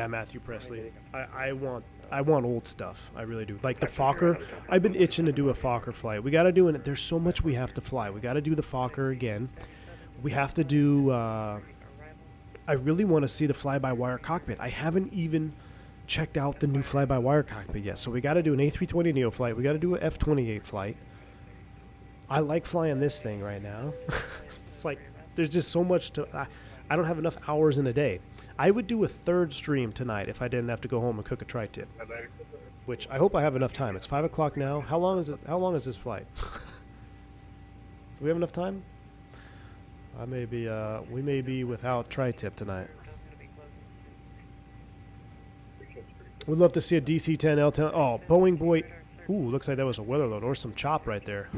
Matthew Presley. I want old stuff. I really do. Like the Fokker. I've been itching to do a Fokker flight. We got to do it. There's so much we have to fly. We got to do the Fokker again. We have to do. I really want to see the fly-by-wire cockpit. I haven't even checked out the new fly-by-wire cockpit yet. So we got to do an A320neo flight. We got to do an F-28 flight. I like flying this thing right now. It's like there's just so much to. I don't have enough hours in a day. I would do a third stream tonight if I didn't have to go home and cook a tri-tip. Which I hope I have enough time. It's 5 o'clock now. How long is it? How long is this flight? Do we have enough time? We may be without tri-tip tonight. We'd love to see a DC-10 L-10. Oh, Boeing boy. Ooh, looks like that was a weather load or some chop right there.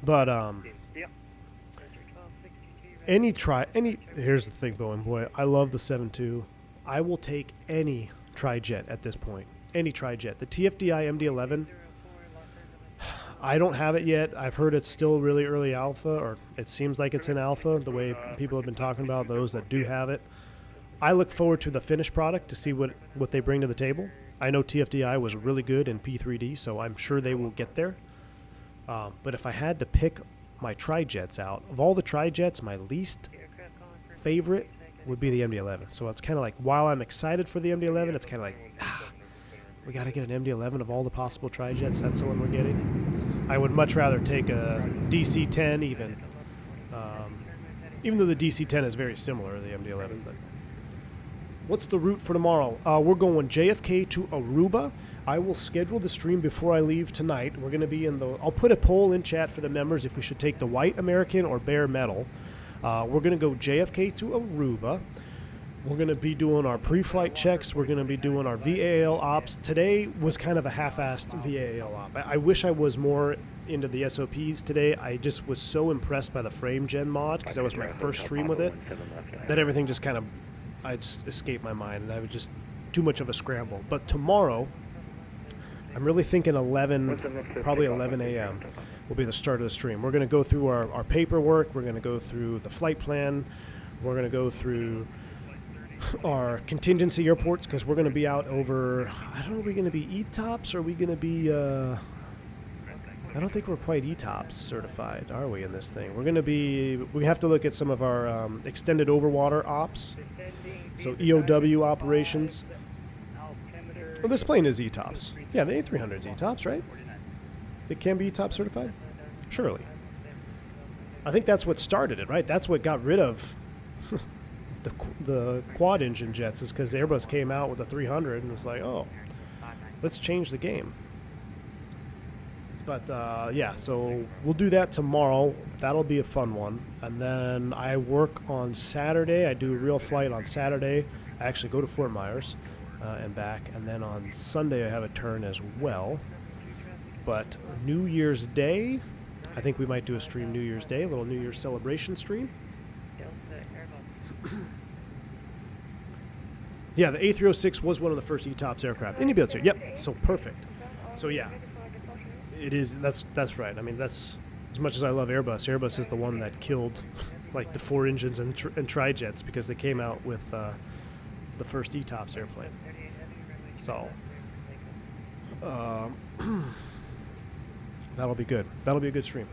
But here's the thing, Boeing boy. I love the 7.2. I will take any tri-jet at this point. Any tri-jet. The TFDI MD-11. I don't have it yet. I've heard it's still really early alpha, or it seems like it's in alpha, the way people have been talking about, those that do have it. I look forward to the finished product to see what they bring to the table. I know TFDI was really good in P3D, so I'm sure they will get there. But if I had to pick my tri-jets out, of all the tri-jets, my least favorite would be the MD-11. So it's kind of like, while I'm excited for the MD-11, it's kind of like, we got to get an MD-11 of all the possible tri-jets. That's the one we're getting. I would much rather take a DC-10 even though the DC-10 is very similar to the MD-11. But what's the route for tomorrow? We're going JFK to Aruba. I will schedule the stream before I leave tonight. We're going to be I'll put a poll in chat for the members if we should take the white American or bare metal. We're going to go JFK to Aruba. We're going to be doing our pre-flight checks. We're going to be doing our VAL ops. Today was kind of a half-assed VAL op. I wish I was more into the SOPs today. I just was so impressed by the frame gen mod because that was my first stream with it that everything just I just escaped my mind, and I was just too much of a scramble. But tomorrow, I'm really thinking probably 11 a.m. will be the start of the stream. We're going to go through our paperwork. We're going to go through the flight plan. We're going to go through our contingency airports because we're going to be out over, I don't know, are we going to be ETOPS or are we going to be, I don't think we're quite ETOPS certified, are we, in this thing? We're going to be, we have to look at some of our extended overwater ops, so EOW operations. Well, this plane is ETOPS. Yeah, the A300 is ETOPS, right? It can be ETOPS certified? Surely. I think that's what started it, right? That's what got rid of the quad engine jets, is because Airbus came out with the 300 and was like, oh, let's change the game. But yeah, so we'll do that tomorrow. That'll be a fun one. And then I work on Saturday. I do a real flight on Saturday. I actually go to Fort Myers and back. And then on Sunday I have a turn as well. But New Year's Day, I think we might do a stream New Year's Day, a little New Year's celebration stream. Yeah, the A306 was one of the first ETOPS aircraft. Inibuilds here. Yep. So perfect. So yeah, it is. That's right. I mean, that's, as much as I love Airbus, Airbus is the one that killed like the 4 engines and tri-jets, because they came out with the first ETOPS airplane. So that'll be good. That'll be a good stream.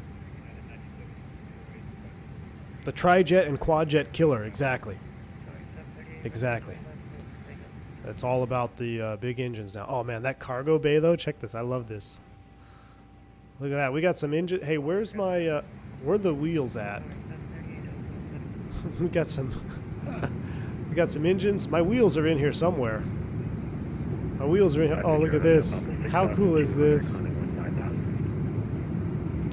The tri-jet and quad-jet killer. Exactly. Exactly. It's all about the big engines now. Oh man, that cargo bay though. Check this. I love this. Look at that. We got some engine. Hey, where's my? Where are the wheels at? we got some. We got some engines. My wheels are in here somewhere. My wheels are in here. Oh, look at this. How cool is this?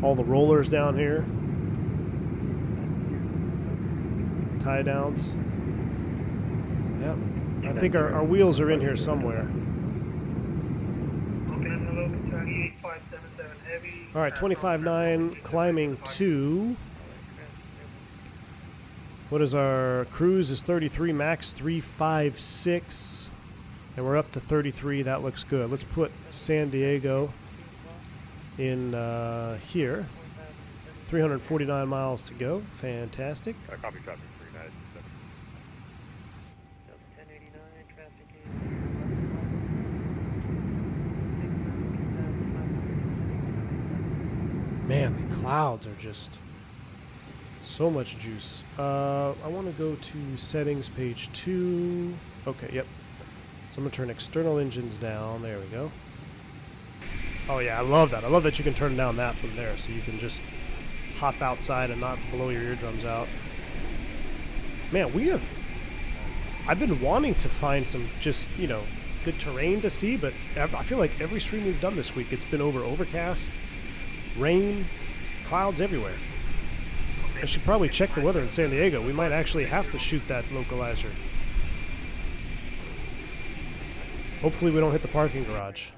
All the rollers down here. Tie downs. Yep. I think our wheels are in here somewhere. All right, 25.9, climbing to. What is our cruise? Is 33, max 356, and we're up to 33. That looks good. Let's put San Diego in here. 349 miles to go. Fantastic. Copy traffic 39. Man, the clouds are just so much juice. I want to go to settings, page 2. Okay, yep. So I'm going to turn external engines down. There we go. Oh yeah, I love that. I love that you can turn down that from there, so you can just hop outside and not blow your eardrums out. Man, I've been wanting to find some just, good terrain to see, but I feel like every stream we've done this week, it's been overcast, rain, clouds everywhere. I should probably check the weather in San Diego. We might actually have to shoot that localizer. Hopefully we don't hit the parking garage.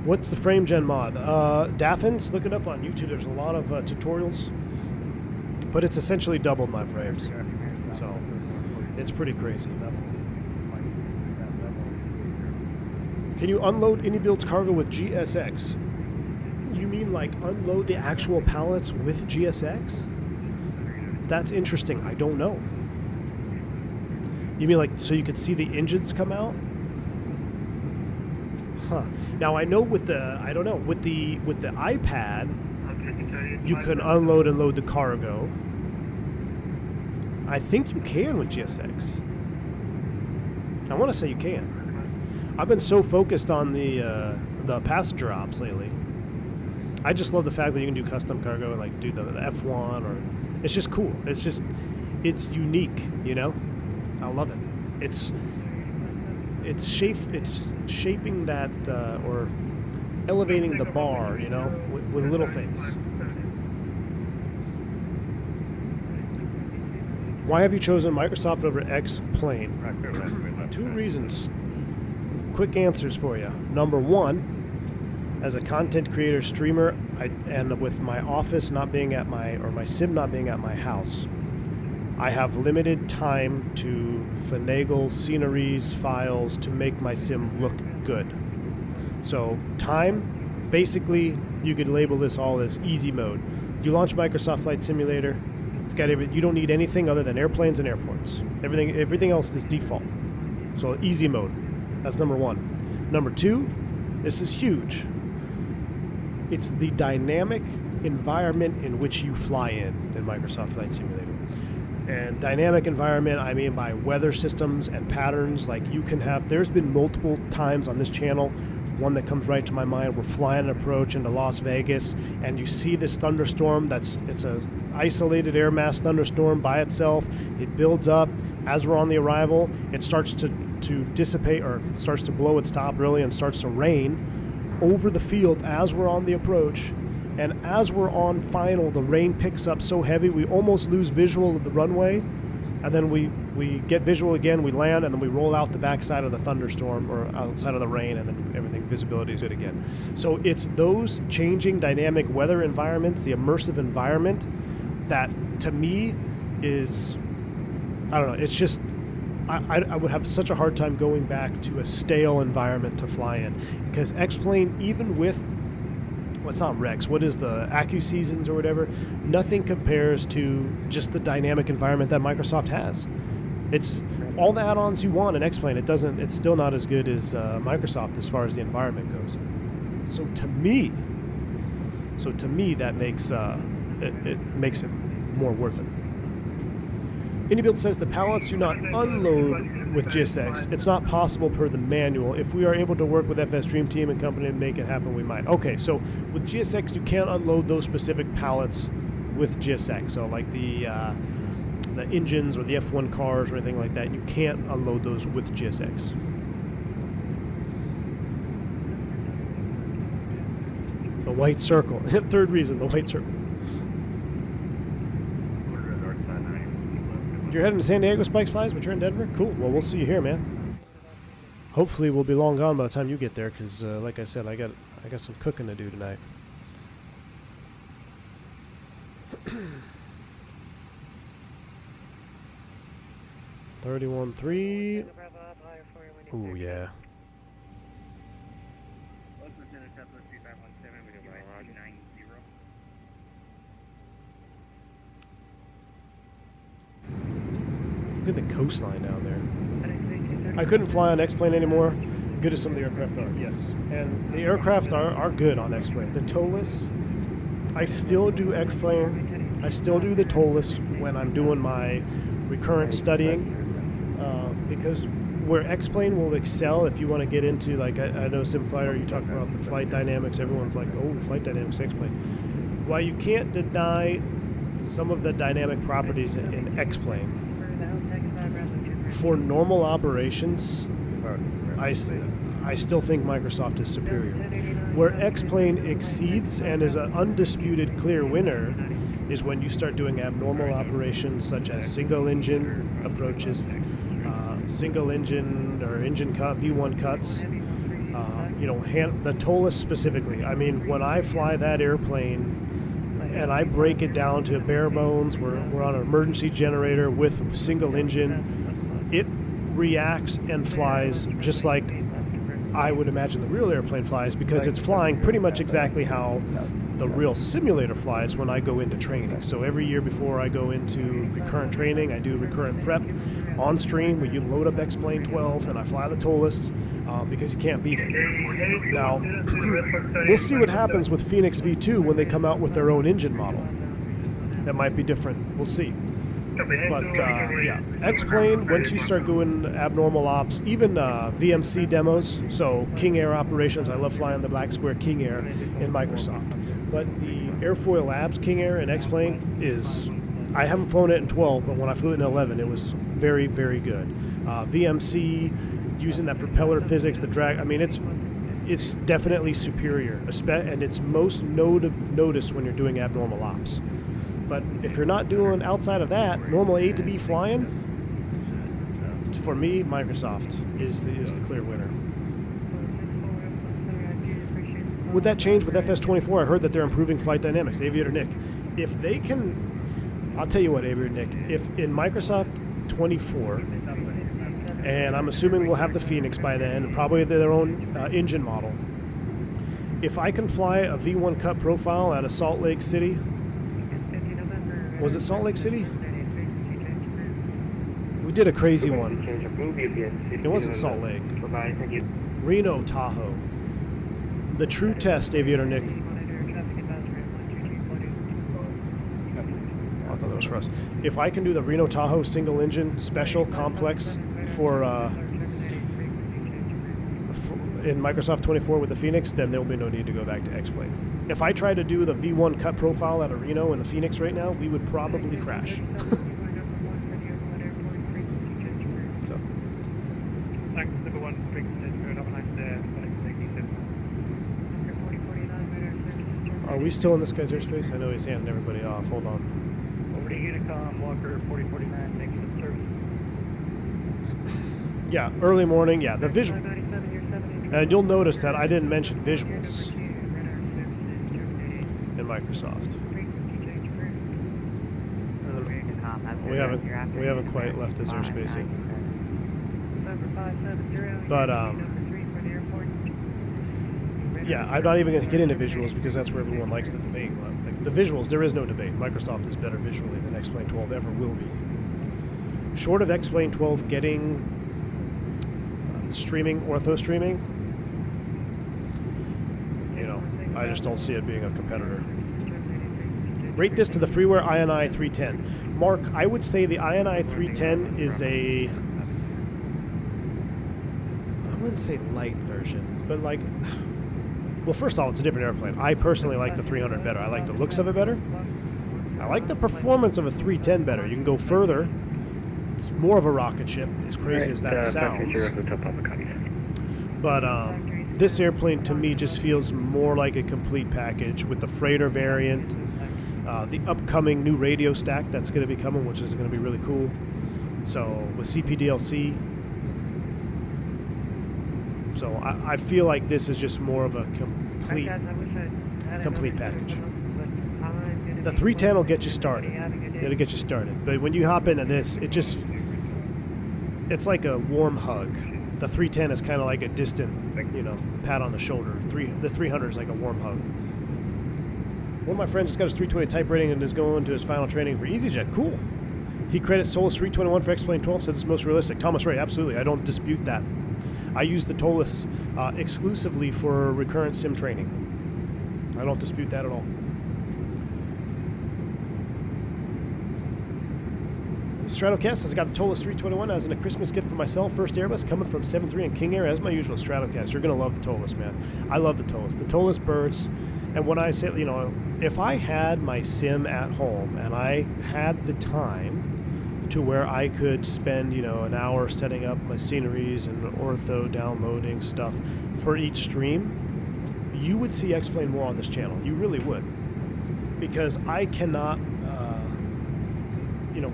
What's the frame gen mod? Daffins, look it up on YouTube. There's a lot of tutorials, but it's essentially doubled my frames, so it's pretty crazy. Can you unload inibuilds cargo with GSX? You mean like unload the actual pallets with GSX? That's interesting. I don't know. You mean like so you could see the engines come out? Huh. Now I know with the with the iPad you can unload and load the cargo. I think you can with GSX. I want to say you can. I've been so focused on the passenger ops lately. I just love the fact that you can do custom cargo and like do the F1, or it's just cool. It's unique, I love it. It's shaping that or elevating the bar, with little things. Why have you chosen Microsoft over X-Plane? 2 reasons. Quick answers for you. Number 1, as a content creator streamer, and with my office not being at my sim not being at my house, I have limited time to finagle sceneries, files to make my sim look good. So time, basically, you could label this all as easy mode. You launch Microsoft Flight Simulator, it's got you don't need anything other than airplanes and airports. Everything else is default. So easy mode. That's number 1. Number 2, this is huge. It's the dynamic environment in which you fly in Microsoft Flight Simulator. And dynamic environment, I mean by weather systems and patterns. Like there's been multiple times on this channel one that comes right to my mind, we're flying an approach into Las Vegas, and you see this thunderstorm. It's a isolated air mass thunderstorm by itself. It builds up. As we're on the arrival, it starts to dissipate, or starts to blow its top really, and starts to rain over the field as we're on the approach. And as we're on final, the rain picks up so heavy we almost lose visual of the runway, and then we get visual again, we land, and then we roll out the backside of the thunderstorm, or outside of the rain, and then everything, visibility is good again. So it's those changing dynamic weather environments, the immersive environment, that to me is, I don't know, it's just, I would have such a hard time going back to a stale environment to fly in. Because X-Plane, even with, well, it's not Rex, what is the AccuSeasons or whatever, nothing compares to just the dynamic environment that Microsoft has. It's all the add-ons you want in X-Plane. It's still not as good as Microsoft as far as the environment goes. So to me, that makes it makes it more worth it. Inibuilds says the pallets do not unload with GSX. It's not possible per the manual. If we are able to work with FS Dream Team and company and make it happen, we might. Okay, so with GSX, you can't unload those specific pallets with GSX. So like the engines or the F1 cars or anything like that, you can't unload those with GSX. The white circle. Third reason, the white circle. You're heading to San Diego, Spikes Flies, but you're in Denver? Cool. Well, we'll see you here, man. Hopefully we'll be long gone by the time you get there, because like I said, I got some cooking to do tonight. $31.3. Ooh, yeah. Look at the coastline down there. I couldn't fly on X-Plane anymore. Good as some of the aircraft are, yes. And the aircraft are good on X-Plane. The TOLIS, I still do X-Plane. I still do the TOLIS when I'm doing my recurrent studying. Because where X-Plane will excel, if you want to get into, like, I know SimFlyer, you talk about the flight dynamics. Everyone's like, oh, flight dynamics, X-Plane. While you can't deny some of the dynamic properties in X-Plane, for normal operations, I still think Microsoft is superior. Where X-Plane exceeds and is an undisputed clear winner is when you start doing abnormal operations such as single engine approaches, single engine or engine cut, V1 cuts, the TOLIS specifically. I mean, when I fly that airplane and I break it down to bare bones, we're on an emergency generator with single engine, it reacts and flies just like I would imagine the real airplane flies, because it's flying pretty much exactly how the real simulator flies when I go into training. So every year before I go into recurrent training, I do recurrent prep on stream where you load up X-Plane 12 and I fly the TOLIS because you can't beat it. Now, we'll see what happens with Phoenix V2 when they come out with their own engine model. That might be different. We'll see. But yeah, X-Plane, once you start doing abnormal ops, even VMC demos, so King Air operations, I love flying the Black Square King Air in Microsoft. But the Airfoil Labs King Air in X-Plane is, I haven't flown it in 12, but when I flew it in 11, it was very, very good. VMC, using that propeller physics, the drag, I mean, it's definitely superior, and it's most noticed when you're doing abnormal ops. But if you're not doing outside of that, normal A to B flying, for me, Microsoft is the clear winner. Would that change with FS24? I heard that they're improving flight dynamics. Aviator Nick, if they can, I'll tell you what, Aviator Nick, if in Microsoft 24, and I'm assuming we'll have the Phoenix by then, and probably their own engine model, if I can fly a V1 cut profile out of Salt Lake City, was it Salt Lake City? We did a crazy one. It wasn't Salt Lake. Reno, Tahoe. The true test, Aviator Nick. Oh, I thought that was for us. If I can do the Reno, Tahoe single engine special complex for in Microsoft 24 with the Phoenix, then there will be no need to go back to X-Plane. If I tried to do the V1 cut profile out of Reno in the Phoenix right now, we would probably crash. So. Thanks, number 1, have a nice day. Are we still in this guy's airspace? I know he's handing everybody off. Hold on. Over to Unicom, Walker 4049, thanks for the service. Yeah, early morning. Yeah, the visual. And you'll notice that I didn't mention visuals in Microsoft. We haven't quite left his airspace yet. But yeah, I'm not even going to get into visuals because that's where everyone likes the debate. Like the visuals, there is no debate. Microsoft is better visually than X-Plane 12 ever will be. Short of X-Plane 12 getting streaming, ortho streaming, you know, I just don't see it being a competitor. Rate this to the freeware INI 310. Mark, I would say the INI 310 is a, I wouldn't say light version, but like, well, first off, it's a different airplane. I personally like the 300 better. I like the looks of it better. I like the performance of a 310 better. You can go further. It's more of a rocket ship, as crazy as that sounds. But this airplane, to me, just feels more like a complete package with the freighter variant, the upcoming new radio stack that's going to be coming, which is going to be really cool. So with CPDLC. So I feel like this is just more of a complete package. The 310 will get you started. It'll get you started. But when you hop into this, it's like a warm hug. The 310 is kind of like a distant, you know, pat on the shoulder. The 300 is like a warm hug. One of my friends just got his 320 type rating and is going to his final training for EasyJet. Cool. He credits Solus 321 for X-Plane 12, says it's most realistic. Thomas Ray, absolutely. I don't dispute that. I use the TOLUS exclusively for recurrent sim training. I don't dispute that at all. Stratocast has got the TOLUS 321 as a Christmas gift for myself. First Airbus coming from 7.3 and King Air as my usual. Stratocast, you're going to love the TOLUS, man. I love the TOLUS. The TOLUS birds. And when I say, you know, if I had my sim at home and I had the time to where I could spend, you know, an hour setting up my sceneries and ortho downloading stuff for each stream, you would see X-Plane more on this channel. You really would. Because I cannot, you know,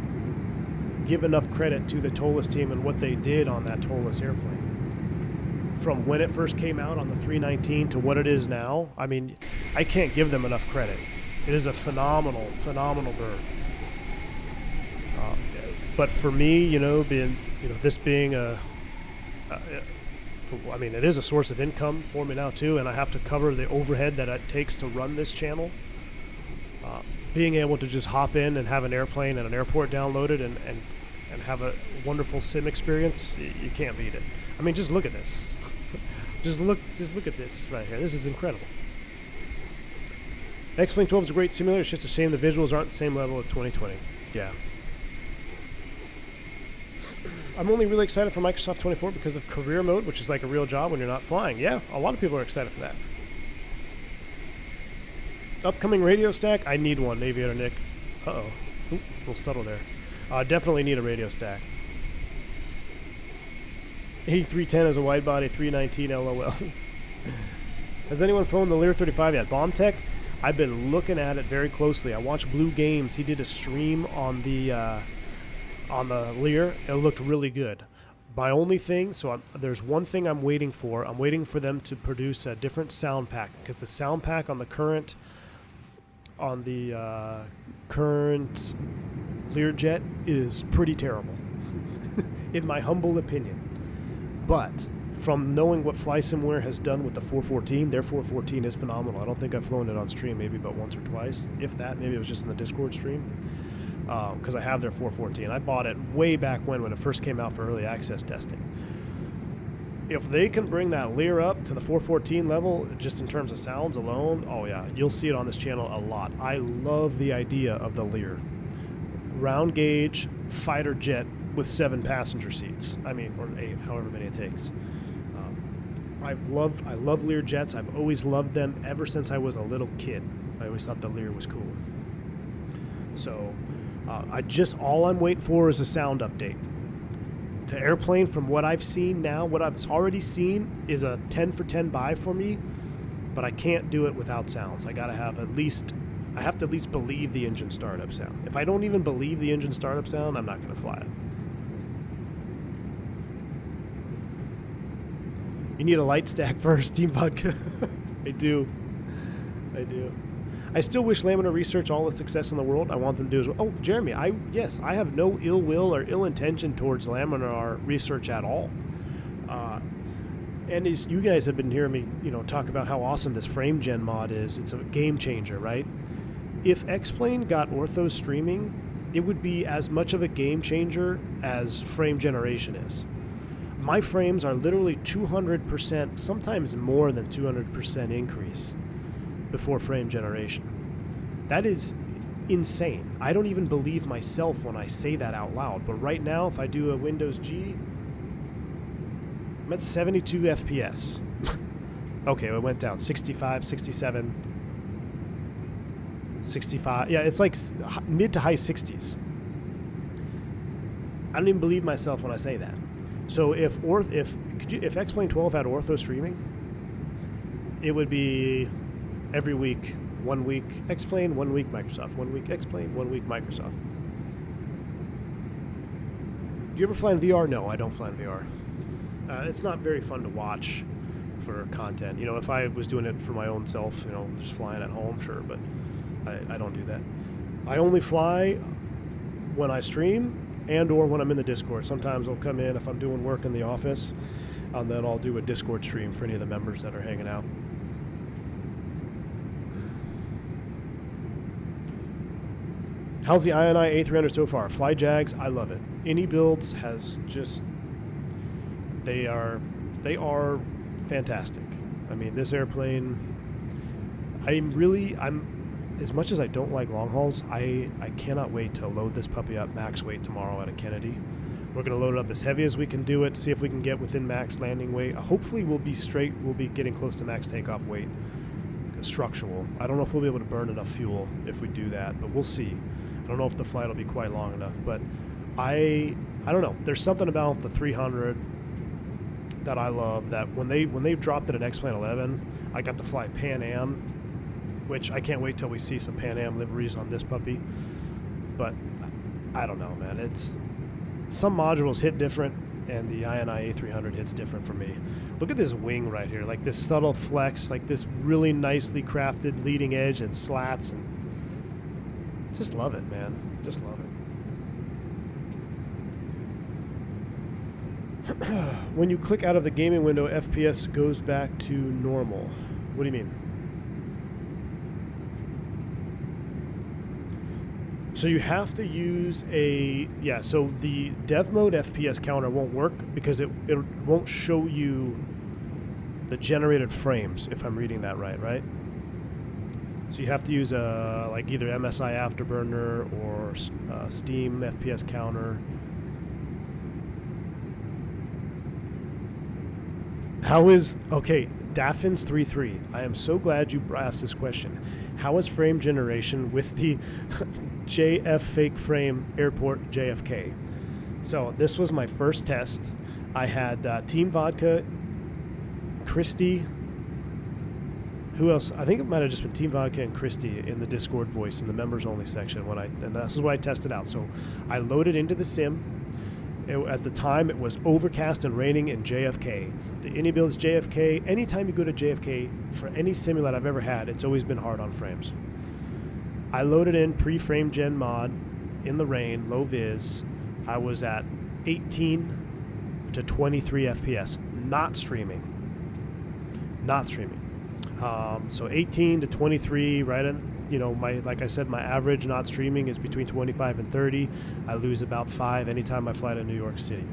give enough credit to the TOLUS team and what they did on that TOLUS airplane. From when it first came out on the 319 to what it is now, I mean, I can't give them enough credit. It is a phenomenal, phenomenal bird. But for me, you know, this being I mean, it is a source of income for me now too, and I have to cover the overhead that it takes to run this channel. Being able to just hop in and have an airplane at an airport downloaded and have a wonderful sim experience, you can't beat it. I mean, just look at this. just look at this right here. This is incredible. X-Plane 12 is a great simulator. It's just a shame the visuals aren't the same level of 2020. Yeah. I'm only really excited for Microsoft 24 because of career mode, which is like a real job when you're not flying. Yeah, a lot of people are excited for that. Upcoming radio stack, I need one, Aviator Nick. Uh-oh. Oop, little stuttle there. Definitely need a radio stack. A310 is a wide body, 319 LOL. Has anyone flown the Lear 35 yet? BombTech? I've been looking at it very closely. I watched Blue Games. He did a stream on the Lear. It looked really good. My only thing, there's one thing I'm waiting for. I'm waiting for them to produce a different sound pack because the sound pack on the current Learjet is pretty terrible, in my humble opinion. But from knowing what FlySimware has done with the 414, their 414 is phenomenal. I don't think I've flown it on stream, maybe about once or twice, if that. Maybe it was just in the Discord stream, because I have their 414. I bought it way back when it first came out for early access testing. If they can bring that Lear up to the 414 level, just in terms of sounds alone, oh yeah, you'll see it on this channel a lot. I love the idea of the Lear. Round gauge fighter jet with 7 passenger seats. I mean, or 8, however many it takes. I love Learjets. I've always loved them ever since I was a little kid. I always thought the Lear was cool. So all I'm waiting for is a sound update. The airplane, from what I've seen now, what I've already seen is a 10 for 10 buy for me, but I can't do it without sounds. I have to at least believe the engine startup sound. If I don't even believe the engine startup sound, I'm not going to fly it. You need a light stack first, Team Vodka. I do. I still wish Laminar Research all the success in the world. I want them to do as well. Oh, Jeremy, I have no ill will or ill intention towards Laminar Research at all. And as you guys have been hearing me, talk about how awesome this frame gen mod is, it's a game changer, right? If X-Plane got ortho streaming, it would be as much of a game changer as frame generation is. My frames are literally 200%, sometimes more than 200% increase before frame generation. That is insane. I don't even believe myself when I say that out loud. But right now, if I do a Windows G, I'm at 72 FPS. Okay, it went down. 65, 67, 65. Yeah, it's like mid to high 60s. I don't even believe myself when I say that. So if X-Plane 12 had ortho streaming, it would be every week, 1 week X-Plane, 1 week Microsoft, 1 week X-Plane, 1 week Microsoft. Do you ever fly in VR? No, I don't fly in VR. It's not very fun to watch for content. If I was doing it for my own self, just flying at home, sure, but I don't do that. I only fly when I stream and or when I'm in the Discord. Sometimes I'll come in if I'm doing work in the office, and then I'll do a Discord stream for any of the members that are hanging out. How's the INI A300 so far? Fly Jags, I love it. Inibuilds has just... They are fantastic. I mean, this airplane... as much as I don't like long hauls, I cannot wait to load this puppy up max weight tomorrow out of Kennedy. We're going to load it up as heavy as we can do it, see if we can get within max landing weight. Hopefully we'll be getting close to max takeoff weight. Structural. I don't know if we'll be able to burn enough fuel if we do that, but we'll see. I don't know if the flight will be quite long enough, but I don't know. There's something about the 300 that I love, that when they dropped it in X-Plane 11, I got to fly Pan Am, which I can't wait till we see some Pan Am liveries on this puppy. But I don't know, man. It's some modules hit different, and the INI A300 hits different for me. Look at this wing right here, like this subtle flex, like this really nicely crafted leading edge and slats, and just love it, man. Just love it. When you click out of the gaming window, FPS goes back to normal. What do you mean? So you have to use so the dev mode FPS counter won't work because it won't show you the generated frames, if I'm reading that right? So you have to use like either MSI Afterburner or Steam FPS counter. Daffins 33. I am so glad you asked this question. How is frame generation with the JF fake frame airport JFK? So this was my first test. I had Team Vodka, Christy. Who else? I think it might have just been Team Vodka and Christy in the Discord voice in the members only section and this is what I tested out. So I loaded into the sim. At the time, it was overcast and raining in JFK. The inibuilds JFK, anytime you go to JFK, for any simulate I've ever had, it's always been hard on frames. I loaded in pre-frame gen mod in the rain, low vis. I was at 18 to 23 FPS, not streaming. So 18 to 23, right in, like I said, my average not streaming is between 25 and 30. I lose about 5 anytime I fly to New York City.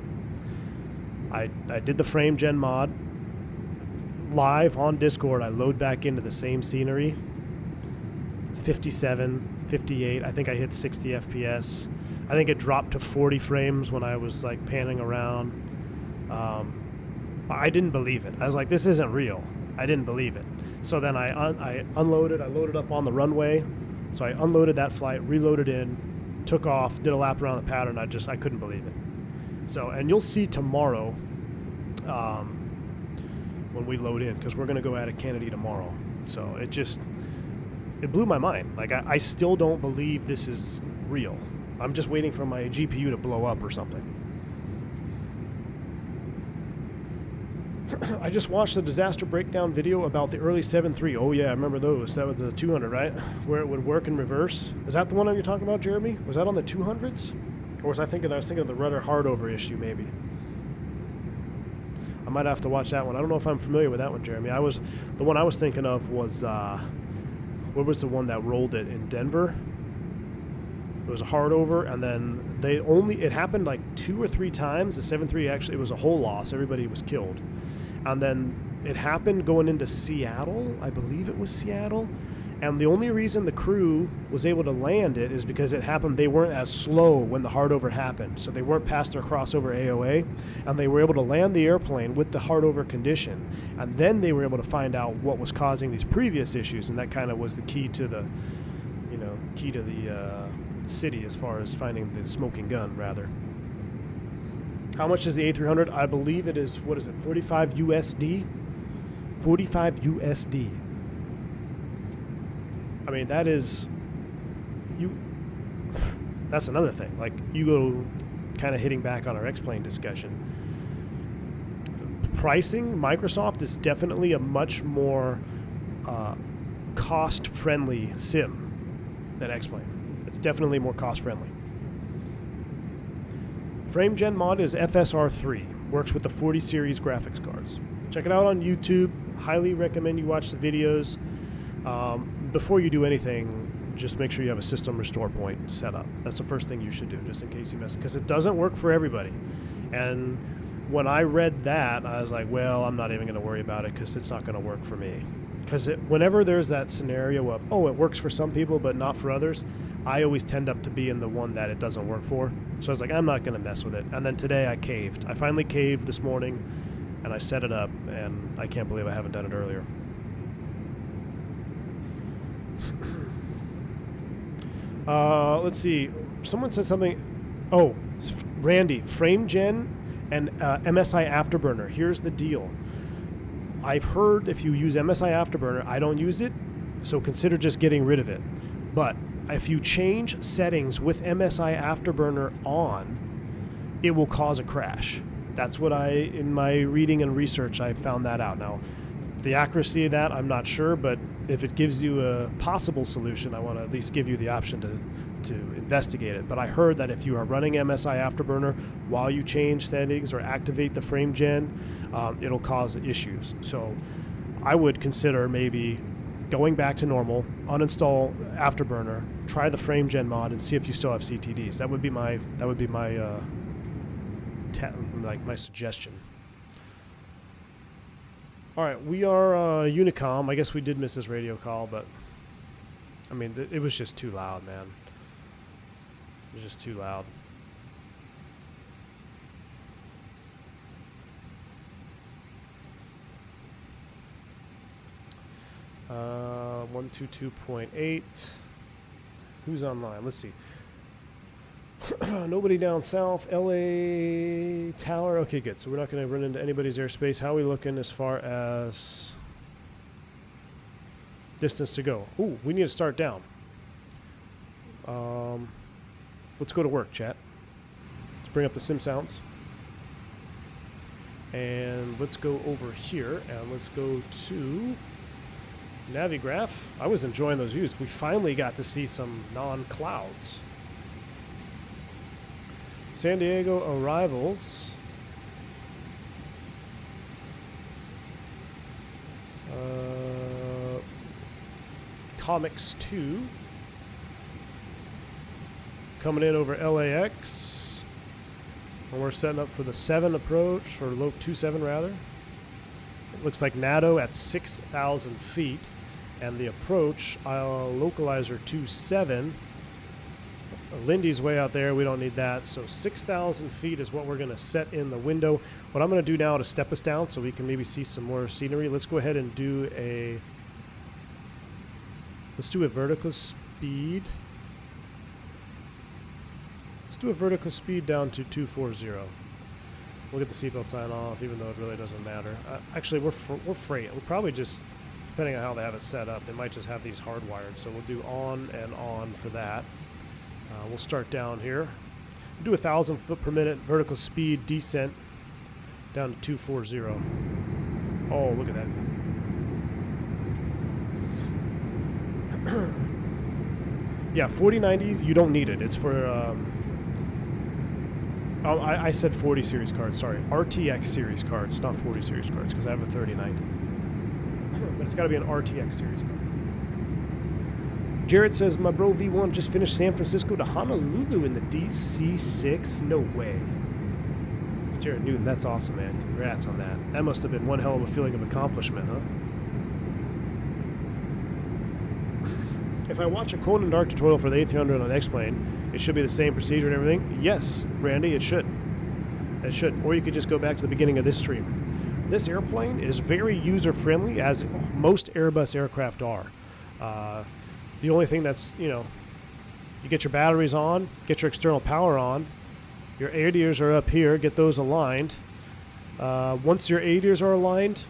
I did the frame gen mod live on Discord. I load back into the same scenery. 57, 58. I think I hit 60 FPS. I think it dropped to 40 frames when I was like panning around. I didn't believe it. I was like, this isn't real. I didn't believe it. So then I unloaded. I loaded up on the runway. So I unloaded that flight, reloaded in, took off, did a lap around the pattern. I couldn't believe it. So, and you'll see tomorrow when we load in, because we're going to go out of Kennedy tomorrow. So it blew my mind. Like, I still don't believe this is real. I'm just waiting for my GPU to blow up or something. I just watched the disaster breakdown video about the early 7.3. Oh yeah, I remember those. That was the 200, right? Where it would work in reverse. Is that the one that you're talking about, Jeremy? Was that on the 200s? Or was I thinking of the rudder hardover issue, maybe? I might have to watch that one. I don't know if I'm familiar with that one, Jeremy. The one I was thinking of was, what was the one that rolled it in Denver? It was a hardover, and then it happened like 2 or 3 times. The 7.3 actually, it was a whole loss. Everybody was killed. And then it happened going into Seattle. I believe it was Seattle. And the only reason the crew was able to land it is because it happened. They weren't as slow when the hardover happened. So they weren't past their crossover AOA. And they were able to land the airplane with the hardover condition. And then they were able to find out what was causing these previous issues. And that kind of was the key to the city as far as finding the smoking gun, rather. How much is the A300? I believe it is, 45 USD? 45 USD. I mean, that's another thing. Like, you go kind of hitting back on our X-Plane discussion. Pricing, Microsoft is definitely a much more cost-friendly sim than X-Plane. It's definitely more cost-friendly. FrameGen mod is FSR3. Works with the 40 series graphics cards. Check it out on YouTube. Highly recommend you watch the videos. Before you do anything, just make sure you have a system restore point set up. That's the first thing you should do, just in case you mess it. Because it doesn't work for everybody. And when I read that, I was like, well, I'm not even going to worry about it because it's not going to work for me. Because whenever there's that scenario of, oh, it works for some people but not for others, I always tend up to be in the one that it doesn't work for. So I was like, I'm not going to mess with it. And then today I caved. I finally caved this morning, and I set it up, and I can't believe I haven't done it earlier. Let's see. Someone said something. Oh, Randy, FrameGen and MSI Afterburner. Here's the deal. I've heard if you use MSI Afterburner, I don't use it, so consider just getting rid of it. But if you change settings with MSI Afterburner on, it will cause a crash. That's what in my reading and research, I found that out. Now, the accuracy of that, I'm not sure, but if it gives you a possible solution, I want to at least give you the option to investigate it. But I heard that if you are running MSI Afterburner while you change settings or activate the FrameGen, it'll cause issues. So I would consider maybe going back to normal, uninstall Afterburner, try the FrameGen mod, and see if you still have CTDs. That would be my my suggestion. All right, we are Unicom. I guess we did miss this radio call, but I mean, it was just too loud, man. It was just too loud. Uh, 122.8. Who's online? Let's see. Nobody down south. LA Tower. Okay, good. So we're not going to run into anybody's airspace. How are we looking as far as distance to go? Ooh, we need to start down. Let's go to work, chat. Let's bring up the sim sounds. And let's go over here and let's go to Navigraph. I was enjoying those views. We finally got to see some non-clouds. San Diego arrivals. Comics 2. Coming in over LAX. And we're setting up for the 7 approach, or low 27 rather. It looks like NATO at 6,000 feet. And the approach, localizer 27. Lindy's way out there. We don't need that. So 6,000 feet is what we're going to set in the window. What I'm going to do now to step us down so we can maybe see some more scenery. Let's go ahead and do a... Let's do a vertical speed. Let's do a vertical speed down to 240. We'll get the seatbelt sign off, even though it really doesn't matter. Actually, we're freight. We'll probably just, depending on how they have it set up, they might just have these hardwired. So we'll do on and on for that. We'll start down here. We'll do 1,000 foot per minute vertical speed descent down to 240. Oh, look at that. Yeah, 4090s, you don't need it. It's for... I said 40 series cards, sorry. RTX series cards, not 40 series cards, because I have a 3090. But it's got to be an RTX series card. Jared says, my bro V1 just finished San Francisco to Honolulu in the DC-6. No way. Jared Newton, that's awesome, man. Congrats on that. That must have been one hell of a feeling of accomplishment, huh? If I watch a cold and dark tutorial for the A300 on X-Plane, it should be the same procedure and everything? Yes, Randy, it should. It should. Or you could just go back to the beginning of this stream. This airplane is very user-friendly, as most Airbus aircraft are. The only thing that's, you get your batteries on, get your external power on, your ADIRs are up here, get those aligned. Once your ADIRs are aligned,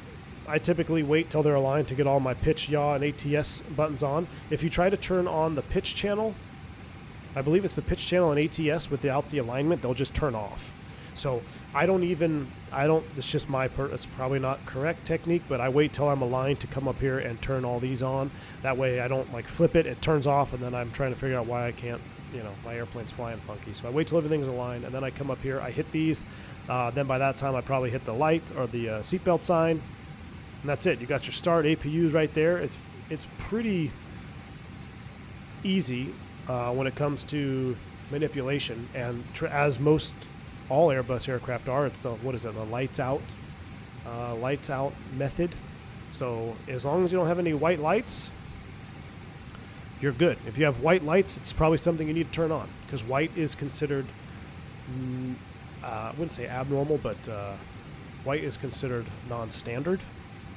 I typically wait till they're aligned to get all my pitch, yaw, and ATS buttons on. If you try to turn on the pitch channel, I believe it's the pitch channel and ATS without the alignment, they'll just turn off. So it's just it's probably not correct technique, but I wait till I'm aligned to come up here and turn all these on. That way I don't flip it turns off, and then I'm trying to figure out why I can't, my airplane's flying funky. So I wait till everything's aligned, and then I come up here, I hit these, then by that time I probably hit the light or the seatbelt sign, and that's it. You got your start APUs right there. It's pretty easy when it comes to manipulation, and as most all Airbus aircraft are, it's the lights out method. So as long as you don't have any white lights, you're good. If you have white lights, it's probably something you need to turn on, because white is considered, I wouldn't say abnormal, but white is considered non-standard,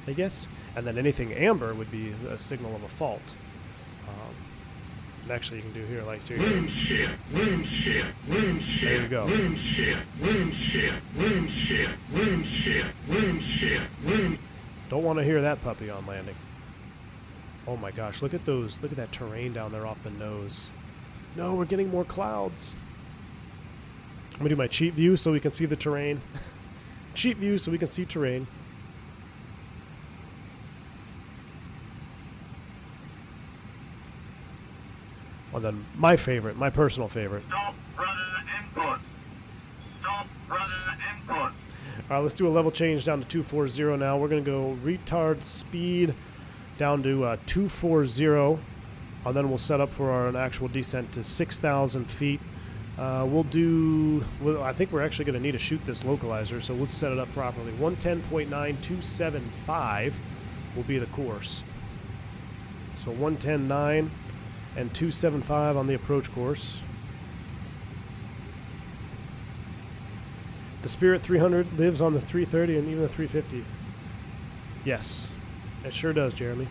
I guess. And then anything amber would be a signal of a fault. And actually, you can do here, there you go. Don't want to hear that puppy on landing. Oh my gosh, look at those. Look at that terrain down there off the nose. No, we're getting more clouds. I'm going to do my cheat view so we can see the terrain. Cheat view so we can see terrain. And then my personal favorite. Stop running input. Stop running input. All right, let's do a level change down to 240 now. We're going to go retard speed down to 240, and then we'll set up for an actual descent to 6,000 feet. I think we're actually going to need to shoot this localizer, so let's set it up properly. 110.9275 will be the course. So 110.9 and 275 on the approach course. The Spirit 300 lives on the 330 and even the 350. Yes, it sure does, Jeremy.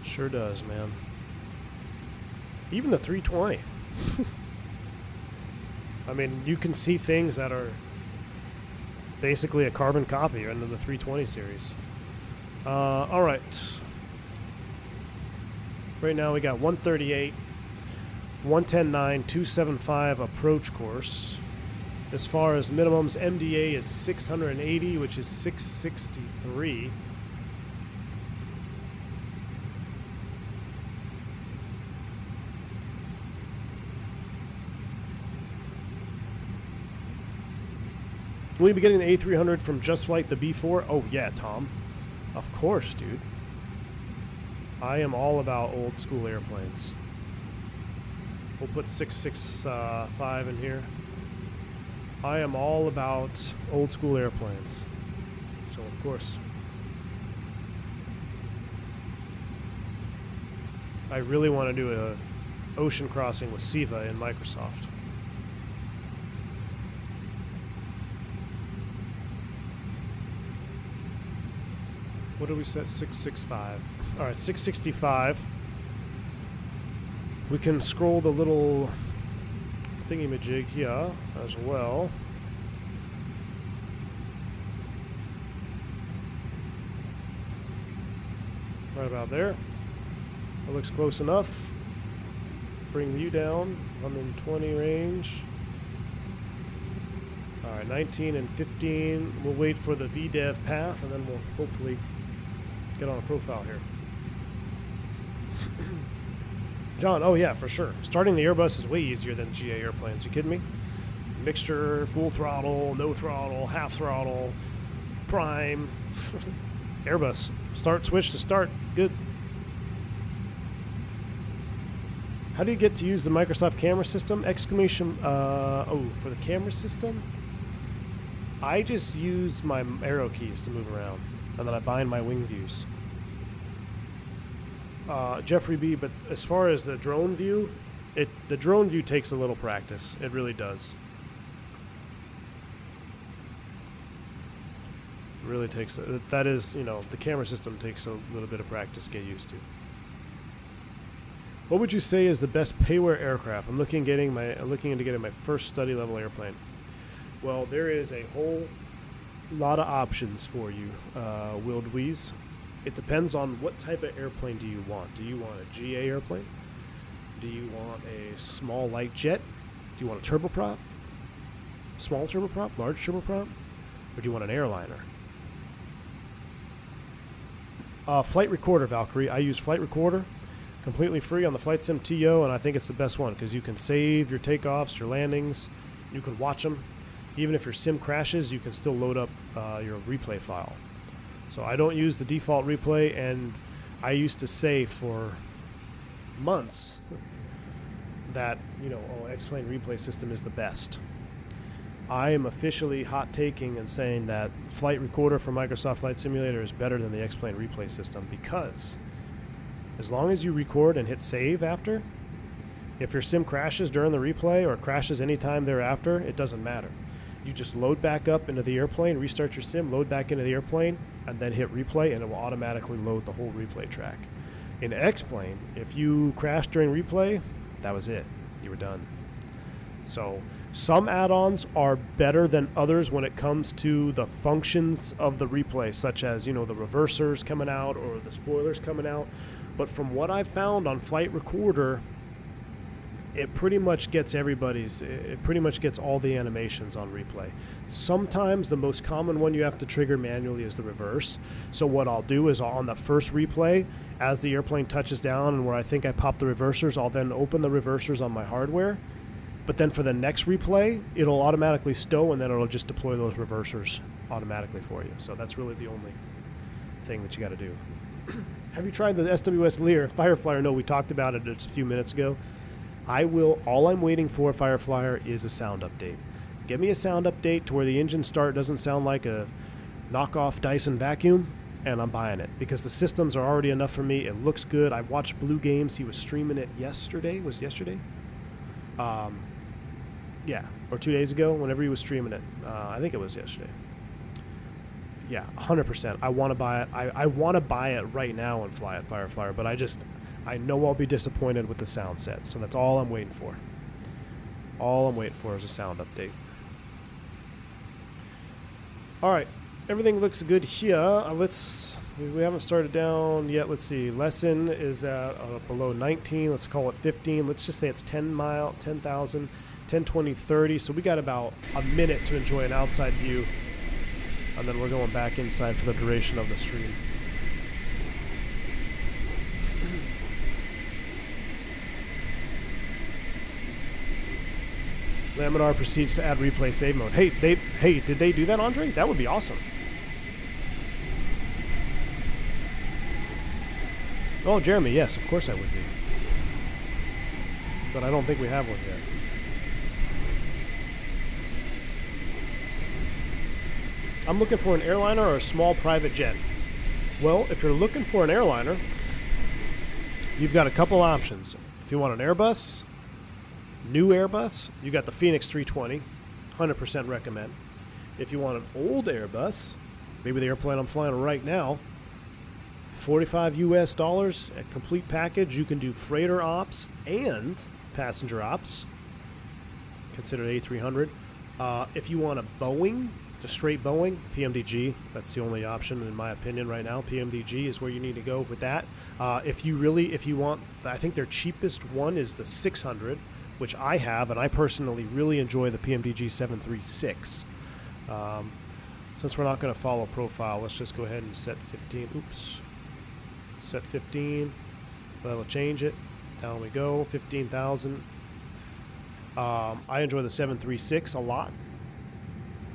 Sure does, man. Even the 320. I mean, you can see things that are basically a carbon copy into the 320 series. All right. Right now we got 138, 110.9, 275 approach course. As far as minimums, MDA is 680, which is 663. Will you be getting the A300 from Just Flight the B4? Oh yeah, Tom. Of course, dude. I am all about old school airplanes. We'll put 665 in here. I am all about old school airplanes. So of course. I really want to do ocean crossing with SIVA in Microsoft. What did we set? 665. All right, 665. We can scroll the little thingy-majig here as well. Right about there. That looks close enough. Bring you down. I'm in 20 range. All right, 19 and 15. We'll wait for the VDEV path, and then we'll hopefully get on a profile here. John, oh yeah, for sure. Starting the Airbus is way easier than GA airplanes. You kidding me? Mixture, full throttle, no throttle, half throttle, prime. Airbus. Start, switch to start. Good. How do you get to use the Microsoft camera system? Exclamation, for the camera system? I just use my arrow keys to move around, and then I bind my wing views. Jeffrey B, but as far as the drone view, the drone view takes a little practice. It really does. It really takes, that is, the camera system takes a little bit of practice to get used to. What would you say is the best payware aircraft? I'm looking into getting my first study level airplane. Well, there is a whole lot of options for you, Will Dweez. It depends on what type of airplane do you want. Do you want a GA airplane? Do you want a small light jet? Do you want a turboprop? Small turboprop? Large turboprop? Or do you want an airliner? Flight Recorder, Valkyrie. I use Flight Recorder. Completely free on the Flight Sim TO, and I think it's the best one because you can save your takeoffs, your landings. You can watch them. Even if your sim crashes, you can still load up your replay file. So I don't use the default replay, and I used to say for months that, X-Plane replay system is the best. I am officially hot taking and saying that Flight Recorder for Microsoft Flight Simulator is better than the X-Plane replay system because as long as you record and hit save after, if your sim crashes during the replay or crashes anytime thereafter, it doesn't matter. You just load back up into the airplane, restart your sim, load back into the airplane, and then hit replay, and it will automatically load the whole replay track. In X-Plane, if you crashed during replay, that was it. You were done. So some add-ons are better than others when it comes to the functions of the replay, such as, the reversers coming out or the spoilers coming out. But from what I've found on Flight Recorder, it pretty much gets all the animations on replay. Sometimes the most common one you have to trigger manually is the reverse. So what I'll do is on the first replay, as the airplane touches down and where I think I pop the reversers, I'll then open the reversers on my hardware. But then for the next replay, it'll automatically stow, and then it'll just deploy those reversers automatically for you. So that's really the only thing that you got to do. Have you tried the SWS Lear Fireflyer? No, we talked about it just a few minutes ago. All I'm waiting for, Fireflyer, is a sound update. Give me a sound update to where the engine start doesn't sound like a knockoff Dyson vacuum, and I'm buying it. Because the systems are already enough for me. It looks good. I watched Blue Games. He was streaming it yesterday. Was it yesterday? Yeah, or 2 days ago, whenever he was streaming it. I think it was yesterday. Yeah, 100%. I want to buy it. I want to buy it right now and fly it, Fireflyer, but I know I'll be disappointed with the sound set, so that's all I'm waiting for. All I'm waiting for is a sound update. All right, everything looks good here. We haven't started down yet. Let's see. Lesson is at below 19. Let's call it 15. Let's just say it's 10,000, 10, 20, 30. So we got about a minute to enjoy an outside view, and then we're going back inside for the duration of the stream. Laminar proceeds to add replay save mode. Hey, did they do that, Andre? That would be awesome. Oh, Jeremy, yes, of course I would be. But I don't think we have one yet. I'm looking for an airliner or a small private jet. Well, if you're looking for an airliner, you've got a couple options. If you want an Airbus, new Airbus, you got the Phoenix 320. 100% recommend. If you want an old Airbus, maybe the airplane I'm flying right now, $45 US, a complete package. You can do freighter ops and passenger ops. Consider A300. If you want a Boeing, just straight Boeing, PMDG, that's the only option in my opinion right now. PMDG is where you need to go with that. If you want, I think their cheapest one is the 600, which I have, and I personally really enjoy the PMDG 736. Since we're not going to follow profile, let's just go ahead and set 15. Oops. Set 15. That'll change it. Down we go. 15,000. I enjoy the 736 a lot,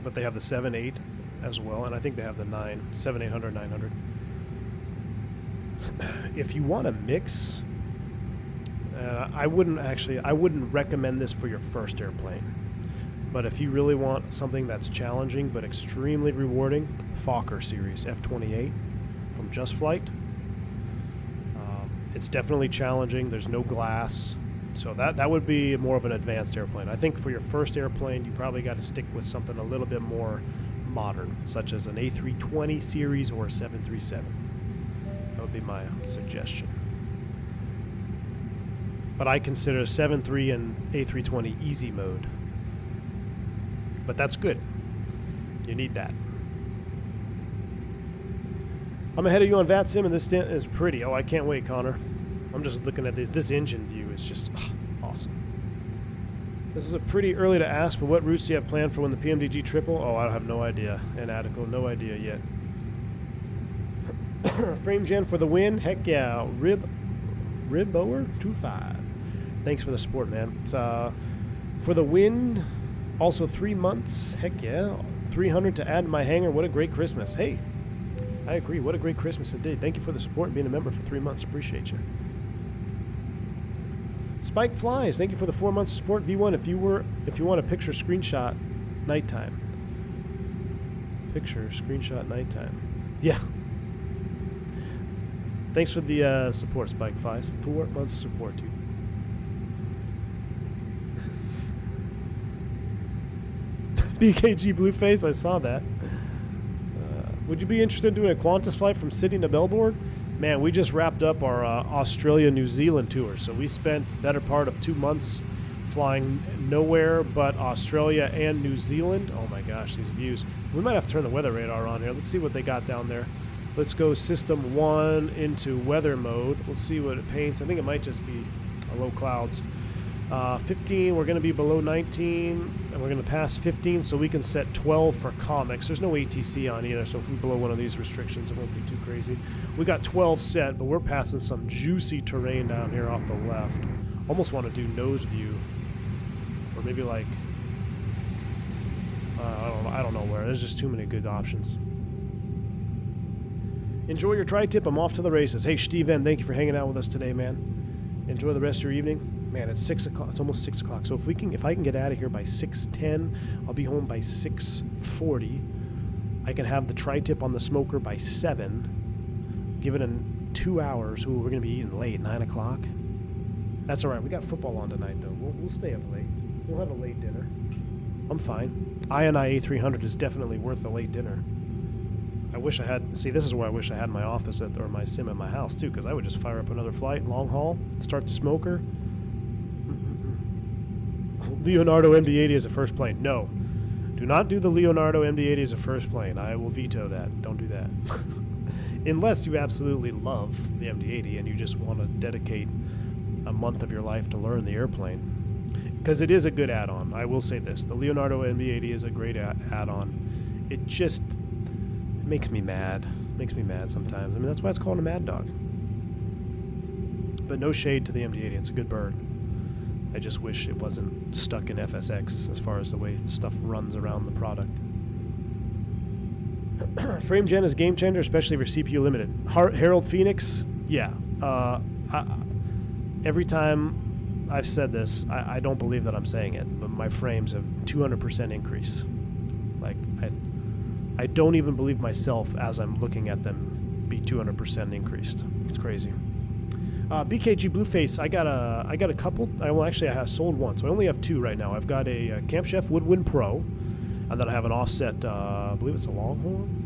but they have the 7.8 as well, and I think they have the 7,800, 900. If you want a mix, I wouldn't recommend this for your first airplane. But if you really want something that's challenging but extremely rewarding, Fokker series F28 from Just Flight. It's definitely challenging. There's no glass. So that would be more of an advanced airplane. I think for your first airplane, you probably got to stick with something a little bit more modern, such as an A320 series or a 737. That would be my suggestion. But I consider 7.3 and A320 easy mode. But that's good. You need that. I'm ahead of you on VATSIM, and this stint is pretty. Oh, I can't wait, Connor. I'm just looking at this. This engine view is just awesome. This is a pretty early to ask, but what routes do you have planned for when the PMDG triple? Oh, I have no idea. Inadequate, no idea yet. Frame gen for the win. Heck yeah. Ribbower 25. Thanks for the support, man. It's for the win. Also 3 months. Heck yeah. 300 to add to my hangar. What a great Christmas. Hey, I agree. What a great Christmas indeed. Thank you for the support and being a member for 3 months. Appreciate you. Spike Flies, thank you for the 4 months of support. V1, if you want a picture screenshot nighttime. Picture screenshot nighttime. Yeah. Thanks for the support, Spike Flies. 4 months of support, dude. BKG Blueface, I saw that. Would you be interested in doing a Qantas flight from Sydney to Melbourne? Man, we just wrapped up our Australia-New Zealand tour, so we spent the better part of 2 months flying nowhere but Australia and New Zealand. Oh my gosh, these views. We might have to turn the weather radar on here. Let's see what they got down there. Let's go System 1 into weather mode. We'll see what it paints. I think it might just be low clouds. 15, we're going to be below 19, and we're going to pass 15, so we can set 12 for comics. There's no ATC on either, so if we blow one of these restrictions, it won't be too crazy. We got 12 set, but we're passing some juicy terrain down here off the left. Almost want to do nose view, or maybe like, I don't know where. There's just too many good options. Enjoy your tri-tip. I'm off to the races. Hey, Steven, thank you for hanging out with us today, man. Enjoy the rest of your evening. Man, it's 6 o'clock. It's almost 6 o'clock. So if I can get out of here by 6:10, I'll be home by 6:40. I can have the tri-tip on the smoker by 7. Give it in 2 hours. Ooh, we're going to be eating late, 9 o'clock. That's all right. We got football on tonight, though. We'll stay up late. We'll have a late dinner. I'm fine. INI A300 is definitely worth a late dinner. I wish I had... See, this is where I wish I had my office or my sim at my house, too, because I would just fire up another flight, long haul, start the smoker. Leonardo MD-80 as a first plane. No. Do not do the Leonardo MD-80 as a first plane. I will veto that. Don't do that. Unless you absolutely love the MD-80 and you just want to dedicate a month of your life to learn the airplane. Because it is a good add-on. I will say this. The Leonardo MD-80 is a great add-on. It just makes me mad. Makes me mad sometimes. I mean, that's why it's called a Mad Dog. But no shade to the MD-80. It's a good bird. I just wish it wasn't stuck in FSX as far as the way stuff runs around the product. Frame gen is game changer, especially for CPU limited. Harold Phoenix, yeah. Every time I've said this, I don't believe that I'm saying it, but my frames have 200% increase. Like, I don't even believe myself as I'm looking at them be 200% increased. It's crazy. BKG Blueface, I got a couple. Well, actually, I have sold one, so I only have two right now. I've got a Camp Chef Woodwind Pro, and then I have an offset. I believe it's a Longhorn.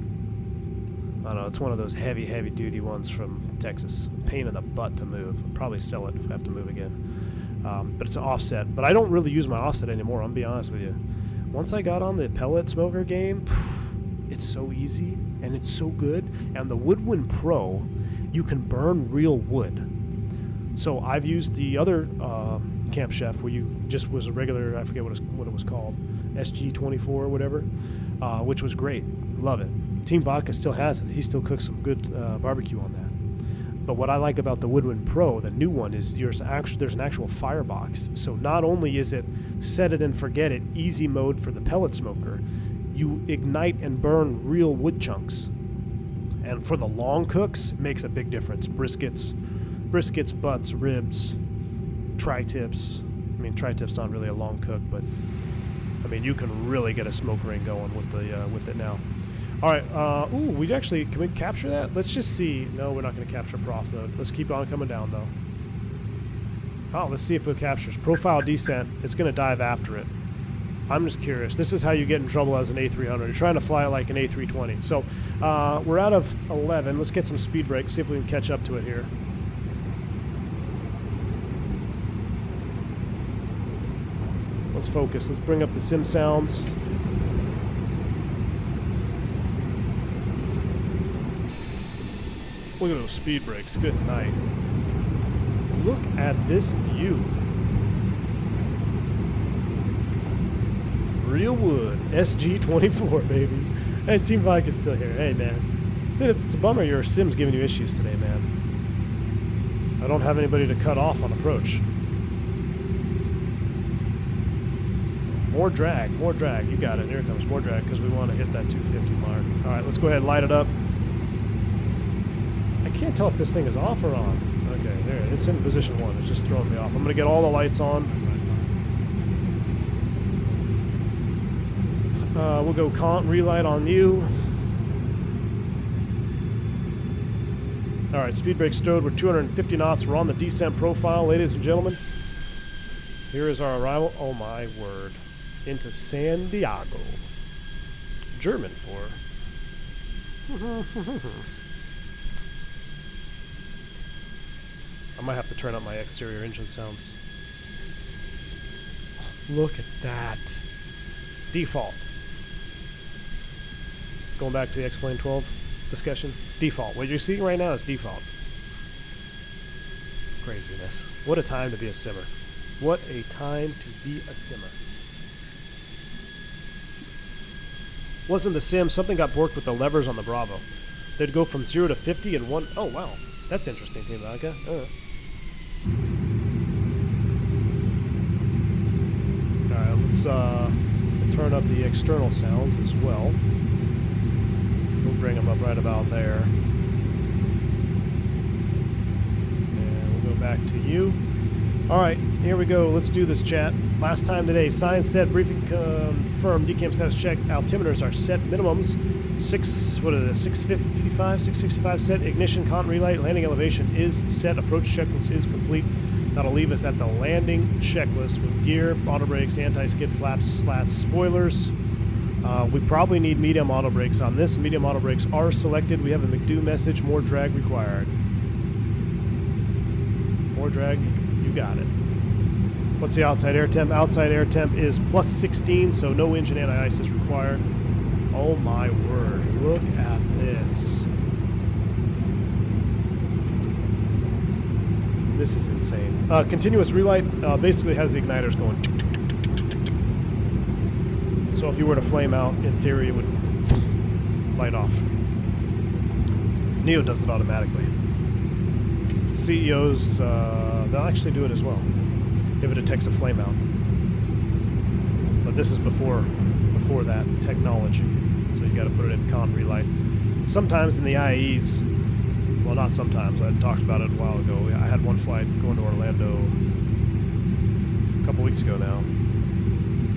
I don't know. It's one of those heavy duty ones from Texas. Pain in the butt to move. I'll probably sell it if I have to move again. But it's an offset. But I don't really use my offset anymore. I'm gonna be honest with you. Once I got on the pellet smoker game, it's so easy and it's so good. And the Woodwind Pro, you can burn real wood. So I've used the other Camp Chef where you just was a regular, I forget what it was called, SG24 or whatever, which was great. Love it. Team Vodka still has it. He still cooks some good barbecue on that. But what I like about the Woodwind Pro, the new one, is there's an actual firebox. So not only is it set it and forget it, easy mode for the pellet smoker, you ignite and burn real wood chunks. And for the long cooks, it makes a big difference. Briskets, butts, ribs, tri-tips. I mean, tri-tip's not really a long cook, but I mean, you can really get a smoke ring going with it now. All right. Ooh, can we capture that? Let's just see. No, we're not going to capture prof mode. Let's keep on coming down though. Oh, let's see if it captures profile descent. It's going to dive after it. I'm just curious. This is how you get in trouble as an A300. You're trying to fly it like an A320. So we're out of 11. Let's get some speed brake. See if we can catch up to it here. Let's focus. Let's bring up the sim sounds. Look at those speed brakes. Good night. Look at this view. Real wood. SG24, baby. Hey, Team Vodka's still here. Hey, man. Dude, it's a bummer your sim's giving you issues today, man. I don't have anybody to cut off on approach. More drag. You got it. Here it comes. More drag because we want to hit that 250 mark. All right, let's go ahead and light it up. I can't tell if this thing is off or on. Okay, there. It's in position 1. It's just throwing me off. I'm going to get all the lights on. We'll go relight on you. All right, speed brake stowed. We're 250 knots. We're on the descent profile, ladies and gentlemen. Here is our arrival. Oh, my word. Into San Diego. German for... I might have to turn up my exterior engine sounds. Look at that. Default. Going back to the X-Plane 12 discussion. Default. What you're seeing right now is default. Craziness. What a time to be a simmer. What a time to be a simmer. Wasn't the sim, something got borked with the levers on the Bravo. They'd go from 0 to 50 in one... Oh, wow. That's interesting, Team Vodka. Alright, let's turn up the external sounds as well. We'll bring them up right about there. And we'll go back to you. Alright, here we go. Let's do this, chat. Last time today, science set, briefing confirmed, decam status checked, altimeters are set, minimums, 655, 665 set, ignition, con relight, landing elevation is set, approach checklist is complete. That'll leave us at the landing checklist with gear, auto brakes, anti-skid flaps, slats, spoilers. We probably need medium auto brakes on this. Medium auto brakes are selected. We have a McDo message, more drag required. More drag, you got it. What's the outside air temp? Outside air temp is plus 16, so no engine anti-ice is required. Oh my word, look at this. This is insane. Continuous relight basically has the igniters going. So if you were to flame out, in theory, it would light off. Neo does it automatically. CEOs, they'll actually do it as well if it detects a flame out. But this is before that technology. So you got to put it in con relight. Sometimes in the IAEs, well, not sometimes. I talked about it a while ago. I had one flight going to Orlando a couple weeks ago now.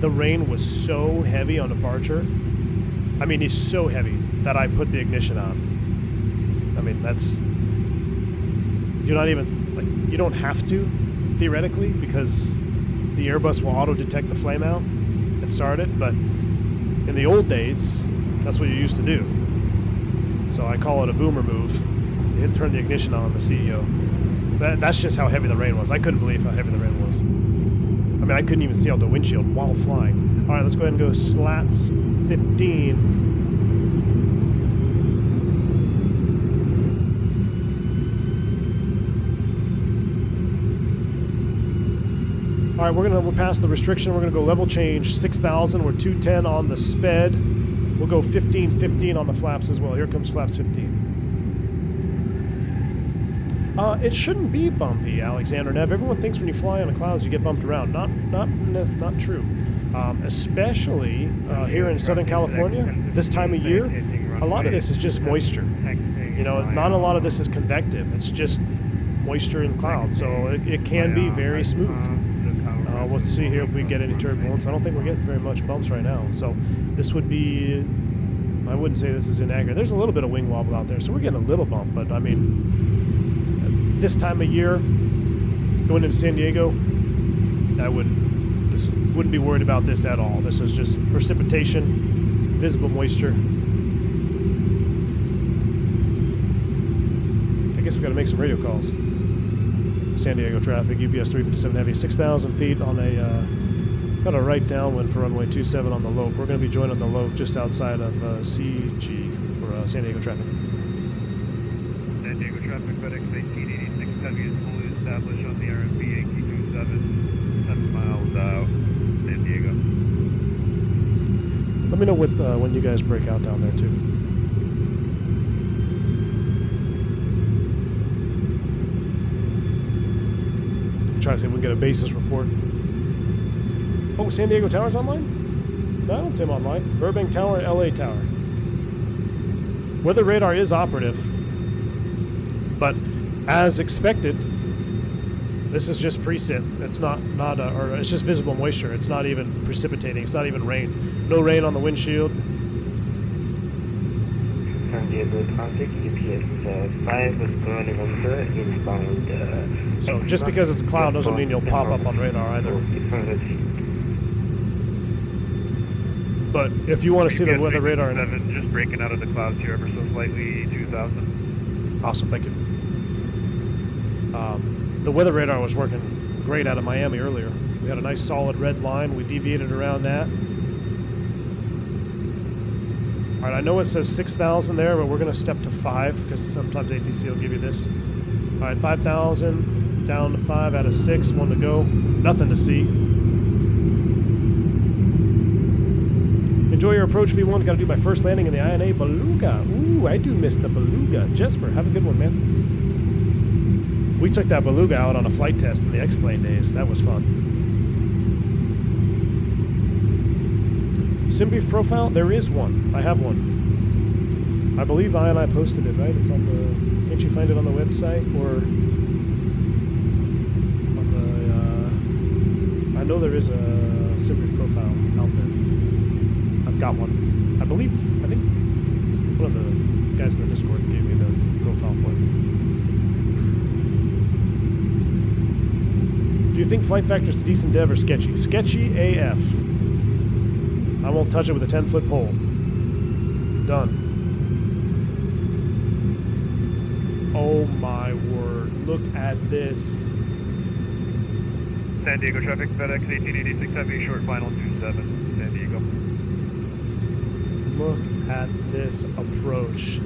The rain was so heavy on departure. I mean, it's so heavy that I put the ignition on. I mean, You're not even, like, you don't have to, theoretically, because the Airbus will auto-detect the flame out and start it, but in the old days, that's what you used to do. So I call it a boomer move. You hit turn the ignition on the CEO. That's just how heavy the rain was. I couldn't believe how heavy the rain was. I mean, I couldn't even see out the windshield while flying. All right, let's go ahead and go slats 15. All right, we're past the restriction. We're gonna go level change 6,000. We're 210 on the sped. We'll go 15 on the flaps as well. Here comes flaps 15. It shouldn't be bumpy, Alexander Nev. Everyone thinks when you fly on the clouds you get bumped around. Not true. Especially here in Southern California, this time of year, a lot of this is just moisture. You know, not a lot of this is convective. It's just moisture and clouds, so it can be very smooth. Let's see here if we get any turbulence. I don't think we're getting very much bumps right now. So this would be, I wouldn't say this is inaccurate. There's a little bit of wing wobble out there, so we're getting a little bump. But I mean, this time of year, going into San Diego, I wouldn't be worried about this at all. This is just precipitation, visible moisture. I guess we got to make some radio calls. San Diego traffic, UPS 357 heavy, 6,000 feet on a, got a right downwind for runway 27 on the lope. We're going to be joining the lope just outside of CG for San Diego traffic. San Diego traffic, FedEx 1886 heavy is fully established on the RMB 1827, 7 miles out, San Diego. Let me know when you guys break out down there too. Try to see if we can get a basis report. Oh, San Diego Tower's online? No, I don't see him online. Burbank Tower, LA Tower. Weather radar is operative, but as expected, this is just preset. It's not or it's just visible moisture. It's not even precipitating. It's not even rain. No rain on the windshield. San Diego traffic, UPS 521 inbound. So just because it's a cloud doesn't mean you'll pop up on radar either. But if you want to see the weather radar, just breaking out of the clouds here ever so slightly, 2,000. Awesome, thank you. The weather radar was working great out of Miami earlier. We had a nice solid red line. We deviated around that. All right, I know it says 6,000 there, but we're going to step to 5 because sometimes ATC will give you this. All right, 5,000. Down to 5 out of 6, 1 to go. Nothing to see. Enjoy your approach, V1. Got to do my first landing in the INA Beluga. Ooh, I do miss the Beluga. Jesper, have a good one, man. We took that Beluga out on a flight test in the X-Plane days. That was fun. SimBrief profile? There is one. I have one. I believe I posted it, right? It's on the... Can't you find it on the website? Or... I know there is a SimBrief profile out there. I've got one. I think one of the guys in the Discord gave me the profile for it. Do you think Flight Factor's a decent dev or sketchy? Sketchy AF. I won't touch it with a 10-foot pole. Done. Oh my word. Look at this. San Diego traffic, FedEx 1886 heavy, short final 27, San Diego. Look at this approach.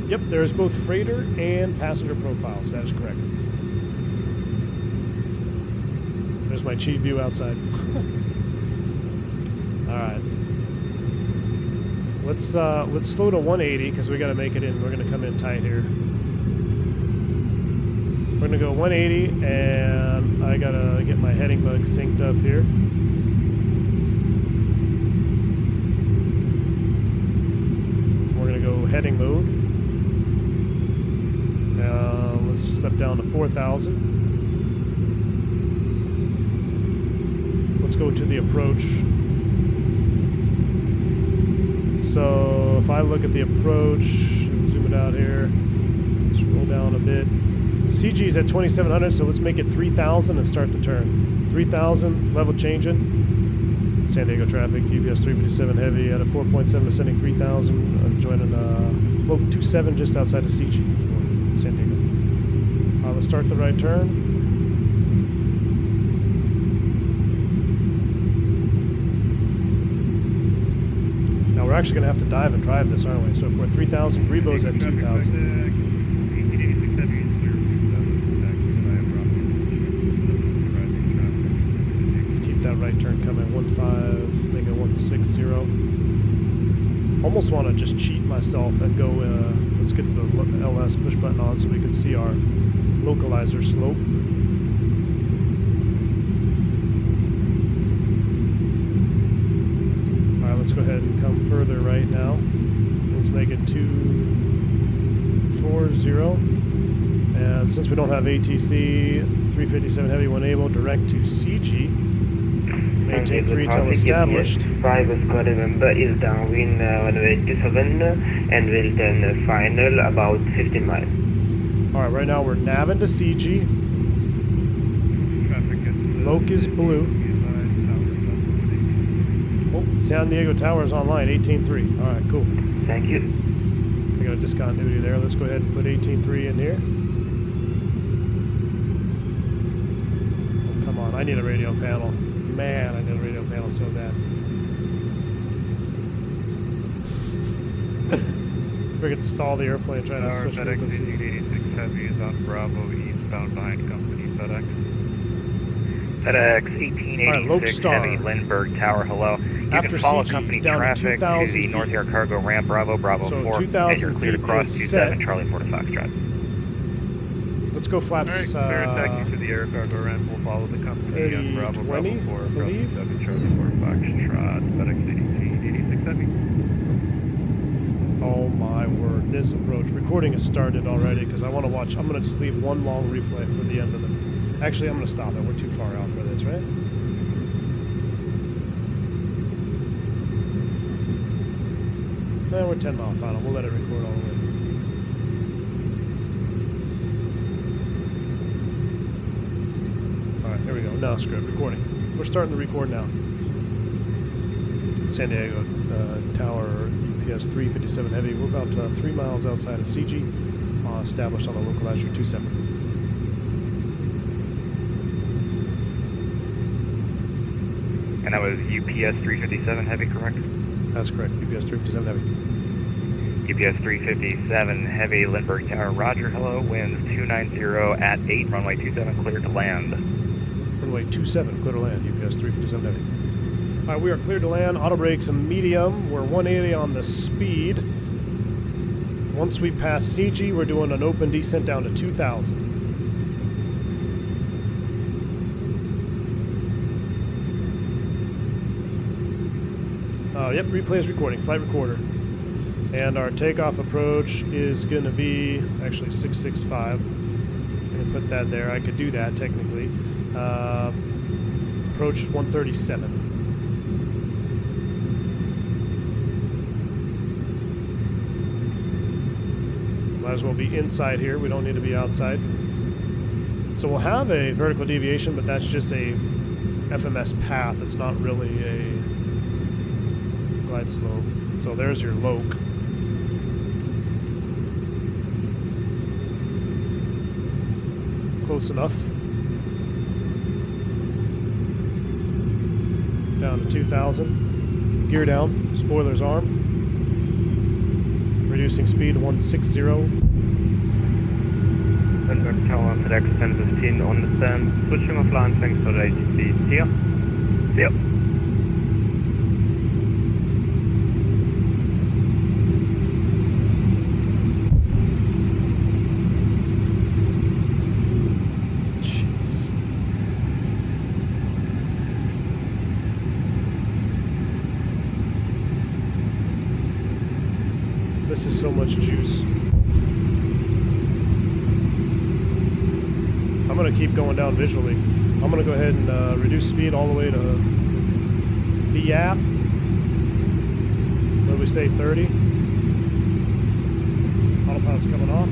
Yep, there is both freighter and passenger profiles. That is correct. There's my cheat view outside. All right. Let's slow to 180 because we got to make it in. We're going to come in tight here. We're going to go 180, and I got to get my heading bug synced up here. We're going to go heading mode. Let's step down to 4,000. Let's go to the approach. So if I look at the approach, zoom it out here. Scroll down a bit. CG's at 2700, so let's make it 3000 and start the turn. 3000, level changing. San Diego traffic, UPS 357 heavy at a 4.7, ascending 3000, joining low 27 just outside of CG for San Diego. Let's start the right turn. Now we're actually going to have to dive and drive this, aren't we? So if we're 3000, Rebo's at 2000. That right turn coming 15, make it 160. Almost want to just cheat myself and go, let's get the LS push button on so we can see our localizer slope. Alright, let's go ahead and come further right now. Let's make it 240. And since we don't have ATC, 357 heavy when able, direct to CG. Maintain 3 till established. 5 squad member is downwind runway 27 and will turn final about 15 miles. Alright, right now we're naving to CG. Loc is blue. Oh, San Diego Tower is online, 18.3. Alright, cool. Thank you. We got a discontinuity there. Let's go ahead and put 18.3 in here. Oh, come on, I need a radio panel. Man, I need a radio panel so bad. We're going to stall the airplane trying to switch frequencies. FedEx 86 Heavy is on Bravo, eastbound behind company FedEx. FedEx 1886 Heavy, Lindbergh Tower, hello. You After can follow CG, company down to traffic to 2,000 the North feet. Air Cargo Ramp, Bravo, Bravo So 4, 2,000 and you're cleared feet across is 27, set. Charlie 4 to Foxtrot. Let's go flaps. Alright, clear taxi to the air cargo ramp. We'll follow the company on Bravo, 20, Bravo 4, I Bravo believe. 7, Charlie 4, Foxtrot, FedEx 86 Heavy. Oh my word, this approach. Recording is started already because I want to watch. I'm going to just leave one long replay for the end of it. Actually, I'm going to stop it. We're too far out for this, right? We're 10 mile final. We'll let it record all the way. Alright, here we go. Now, screw it. Recording. We're starting to record now. San Diego Tower, UPS 357 heavy. We're about 3 miles outside of CG, established on the localizer 27. And that was UPS 357 Heavy, correct? That's correct. UPS 357 heavy. UPS 357 Heavy, Lindbergh Tower, roger, hello. Winds 290 at 8, runway 27, cleared to land. Runway 27, clear to land. UPS 357 heavy. Alright, we are cleared to land. Auto brakes and medium. We're 180 on the speed. Once we pass CG, we're doing an open descent down to 2,000. Yep, replay is recording. Flight recorder. And our takeoff approach is going to be actually 665. I'm going to put that there. I could do that technically. Approach 137. Might as well be inside here. We don't need to be outside. So we'll have a vertical deviation, but that's just a FMS path. It's not really a glide slope. So there's your loc. Close enough. Down to 2,000. Gear down. Spoilers arm. Reducing speed to 160. Lindbergh Tower, FedEx 1015 on the stand. Switching off line, thanks for the ATC. See ya. See ya. This is so much juice. I'm going to keep going down visually. I'm going to go ahead and reduce speed all the way to BAP. What do we say, 30? Pilots coming off.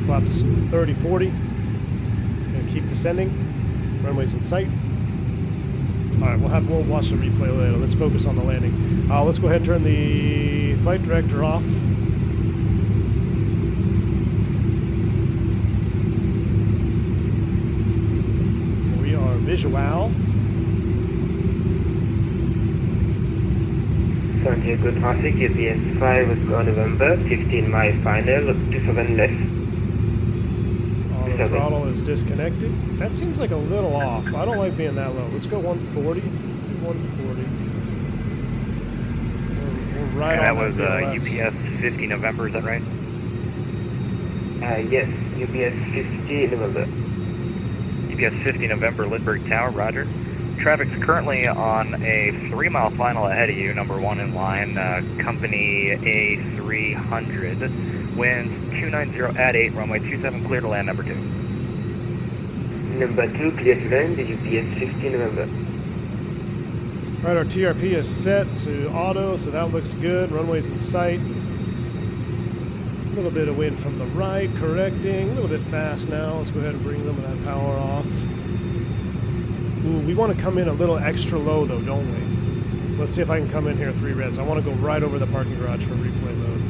Flaps 30, 40. Gonna keep descending. Runway's in sight. Alright, we'll watch the replay later. Let's focus on the landing. Let's go ahead and turn the flight director off. We are visual. San Diego traffic, UPS 5 November, 15 mile final, 27 left. Auto throttle is disconnected. That seems like a little off. I don't like being that low. Let's go 140. Do 140. We're right Okay, on that was BLS. UPS 50 November, is that right? Yes, UPS 50 November. UPS 50 November, Lindbergh Tower, roger. Traffic's currently on a 3-mile final ahead of you, number 1 in line, company A300. Winds 290 at 8, runway 27, clear to land, number 2. Number 2, clear to land, UPS 50 November. Alright, our TRP is set to auto, so that looks good. Runway's in sight. A little bit of wind from the right, correcting. A little bit fast now. Let's go ahead and bring them that power off. Ooh, we want to come in a little extra low though, don't we? Let's see if I can come in here 3 reds. I want to go right over the parking garage for replay mode.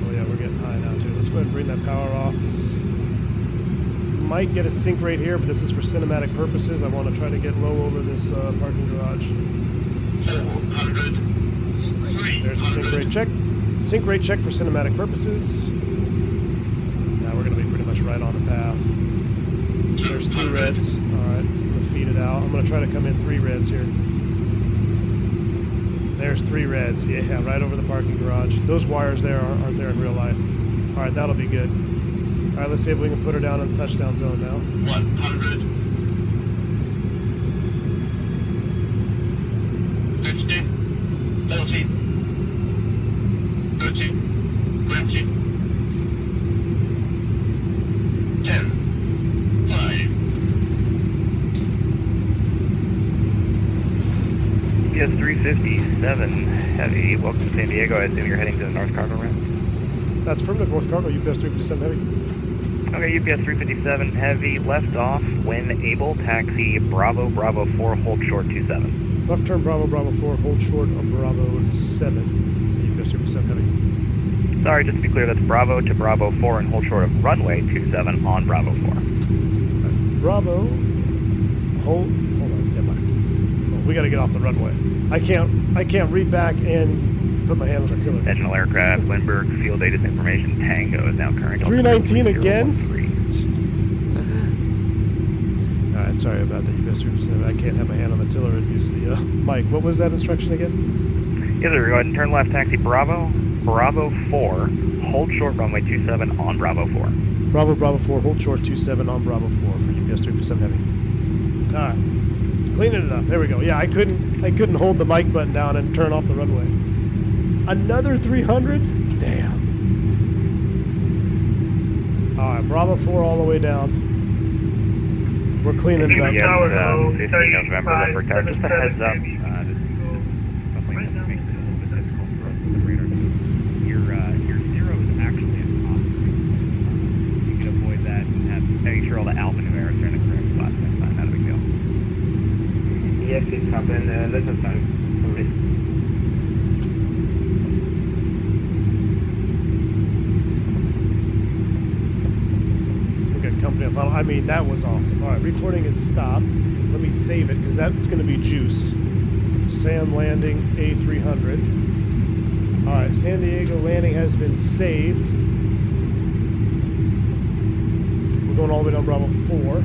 Oh yeah, we're getting high now too. Let's go ahead and bring that power off. This might get a sink rate here, but this is for cinematic purposes. I want to try to get low over this parking garage. 400. There's a sink rate check. Sink rate check for cinematic purposes. Now we're going to be pretty much right on the path. There's 2 reds. Alright, I'm going to feed it out. I'm going to try to come in 3 reds here. There's 3 reds. Yeah, right over the parking garage. Those wires there aren't there in real life. Alright, that'll be good. Alright, let's see if we can put her down in the touchdown zone now. 100. 50. 40. 30. 20. 10. 5. UPS 357 Heavy, welcome to San Diego. I assume you're heading to the North Cargo ramp. That's affirmative, North Cargo, UPS 357 Heavy. Okay, UPS 357 Heavy, left off, when able, taxi Bravo, Bravo 4, hold short 27. Left turn Bravo, Bravo 4, hold short of Bravo 7. UPS 357 Heavy. Sorry, just to be clear, that's Bravo to Bravo 4 and hold short of runway 27 on Bravo 4. Bravo, hold on, stand by. Oh, we got to get off the runway. I can't read back and put my hand on the tiller. Conventional aircraft, Lindbergh, field data information, Tango is now current. 319 again? Alright, sorry about that, UPS 357. I can't have my hand on the tiller and use the mic. What was that instruction again? Yes, sir. Go ahead and turn left, taxi Bravo, Bravo 4, hold short runway 27 on Bravo 4. Bravo, Bravo 4, hold short 27 on Bravo 4 for UPS 357 Heavy. Alright. Cleaning it up. There we go. Yeah, I couldn't hold the mic button down and turn off the runway. Another 300? Damn. Alright, Bravo 4 all the way down. We're cleaning it up. UPS 15 November, Lindbergh Tower. Just a heads up. Your zero is actually at top. You can avoid that and making sure all the alphanumerics are in the correct spots next time. Not a big deal. Yes, it happened lots of times. Sorry. Okay, company of I mean, that was awesome. Alright, recording is stopped. Let me save it because that's going to be juice. Sam landing A300. Alright, San Diego landing has been saved. We're going all the way down Bravo 4.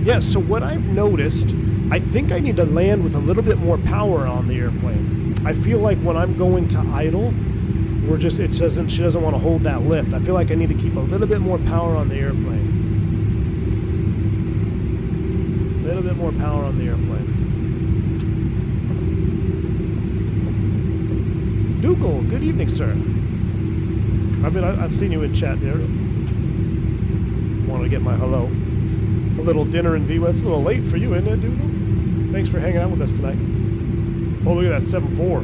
Yeah, so what I've noticed, I think I need to land with a little bit more power on the airplane. I feel like when I'm going to idle, she doesn't want to hold that lift. I feel like I need to keep a little bit more power on the airplane. A little bit more power on the airplane. Dougal, good evening, sir. I've seen you in chat there. Want to get my hello. A little dinner in VWET. It's a little late for you, isn't it, Dougal? Thanks for hanging out with us tonight. Oh, look at that 7-4.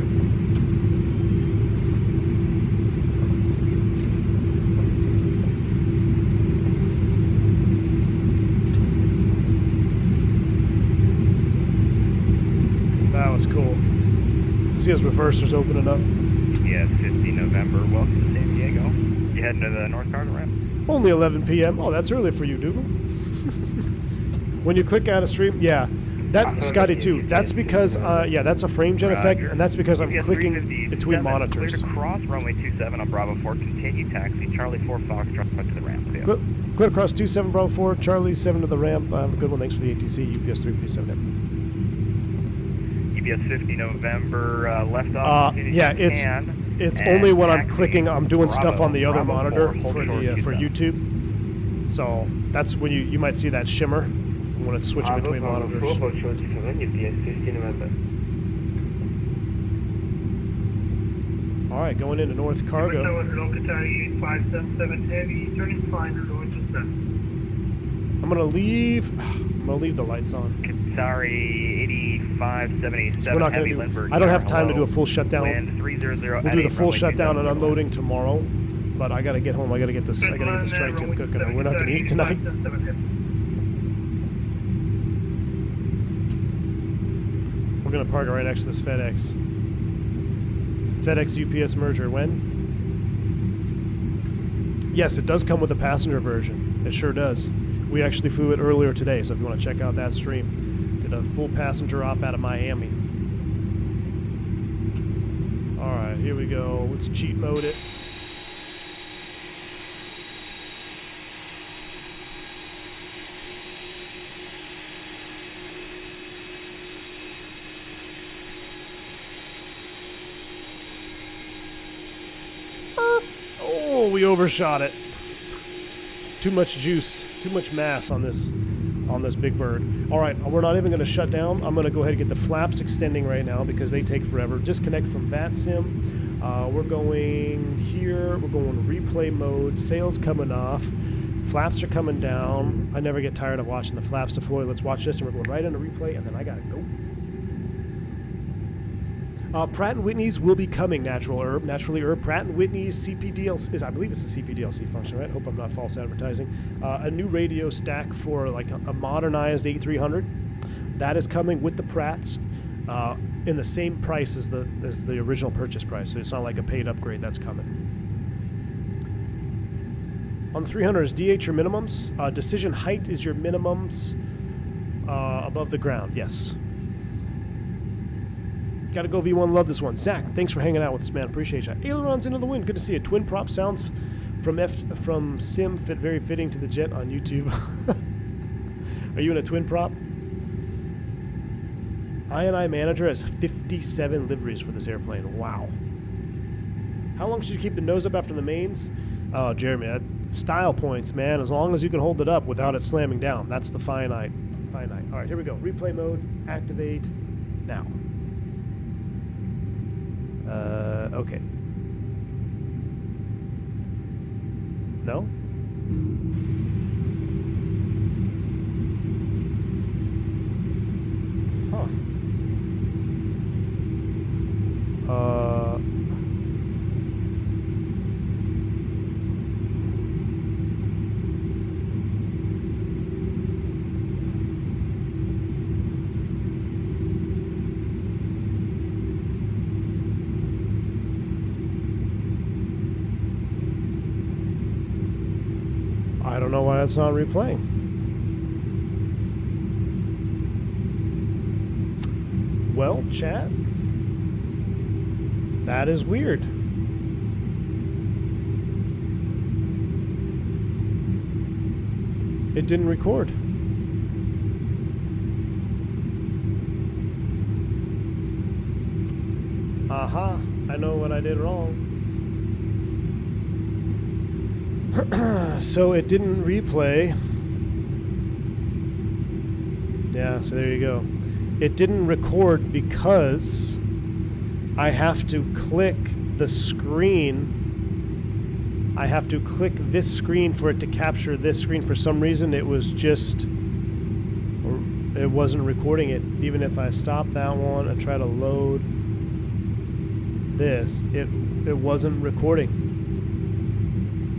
That's cool. See his reversers opening up. Yeah, 50 November. Welcome to San Diego. You heading to the North Cargo ramp? Only 11 p.m. Oh, that's early for you, Dougal. When you click out of stream, yeah. That's Scotty too. That's because, yeah, that's a frame gen effect, and that's because I'm clicking between monitors. Clear to cross runway 27 on Bravo 4. Continue taxi Charlie 4 Foxtrot to the ramp. Yeah. Clear across 27 Bravo 4, Charlie 7 to the ramp. Have a good one. Thanks for the ATC. UPS 357. UPS 50 November left off. Yeah, it's only when I'm clicking. I'm doing stuff on the other monitor for YouTube. So that's when you might see that shimmer when it's switching between monitors. All right, going into North Cargo. I'm gonna leave the lights on. Sorry, 8577 So we're not heavy gonna Lindbergh. I don't have time to do a full shutdown. Wind 300 We'll do the full shutdown and unloading tomorrow. But I gotta get home. I gotta get this strike tip cooking. And we're not gonna eat tonight. We're gonna park it right next to this FedEx. FedEx UPS merger. When? Yes, it does come with a passenger version. It sure does. We actually flew it earlier today, so if you want to check out that stream, did a full passenger op out of Miami. All right, here we go. Let's cheat mode it. Oh, we overshot it. Too much juice, too much mass on this big bird. All right, we're not even going to shut down. I'm going to go ahead and get the flaps extending right now because they take forever. Disconnect from VATSIM. We're going here. We're going replay mode. Sails coming off. Flaps are coming down. I never get tired of watching the flaps deploy. Let's watch this, and we're going right into replay, and then I got to go. Pratt & Whitney's will be coming, Naturally Herb. Pratt & Whitney's CPDLC, I believe it's a CPDLC function, right? Hope I'm not false advertising. A new radio stack for like a modernized A300. That is coming with the Pratts in the same price as the original purchase price. So it's not like a paid upgrade. That's coming. On the 300 is DH your minimums. Decision height is your minimums above the ground. Yes. Gotta go V1, love this one. Zach, thanks for hanging out with us, man. Appreciate you. Ailerons into the wind, good to see you. Twin prop sounds from Sim fit very fitting to the jet on YouTube. Are you in a twin prop? I&I manager has 57 liveries for this airplane. Wow. How long should you keep the nose up after the mains? Oh, Jeremy, style points, man. As long as you can hold it up without it slamming down. That's the finite. All right, here we go. Replay mode, activate now. Okay. No? Huh. I don't know why it's not replaying. Well, chat, that is weird. It didn't record. Aha, I know what I did wrong. So it didn't replay. Yeah, so there you go. It didn't record because I have to click the screen. I have to click this screen for it to capture this screen. For some reason, it wasn't recording it. Even if I stop that one and try to load this, it wasn't recording.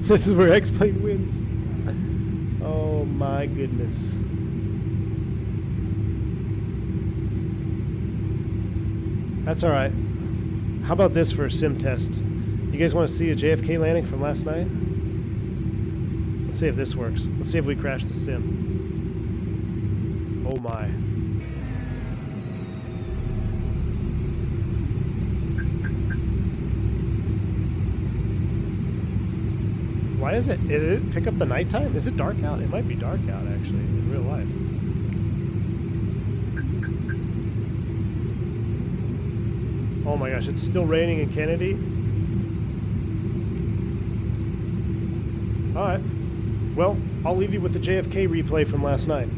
This is where X-Plane wins. Oh my goodness. That's all right. How about this for a sim test? You guys want to see a JFK landing from last night? Let's see if this works. Let's see if we crash the sim. Oh my. Why is it? Did it pick up the nighttime? Is it dark out? It might be dark out actually in real life. Oh my gosh, it's still raining in Kennedy. Alright. Well, I'll leave you with the JFK replay from last night.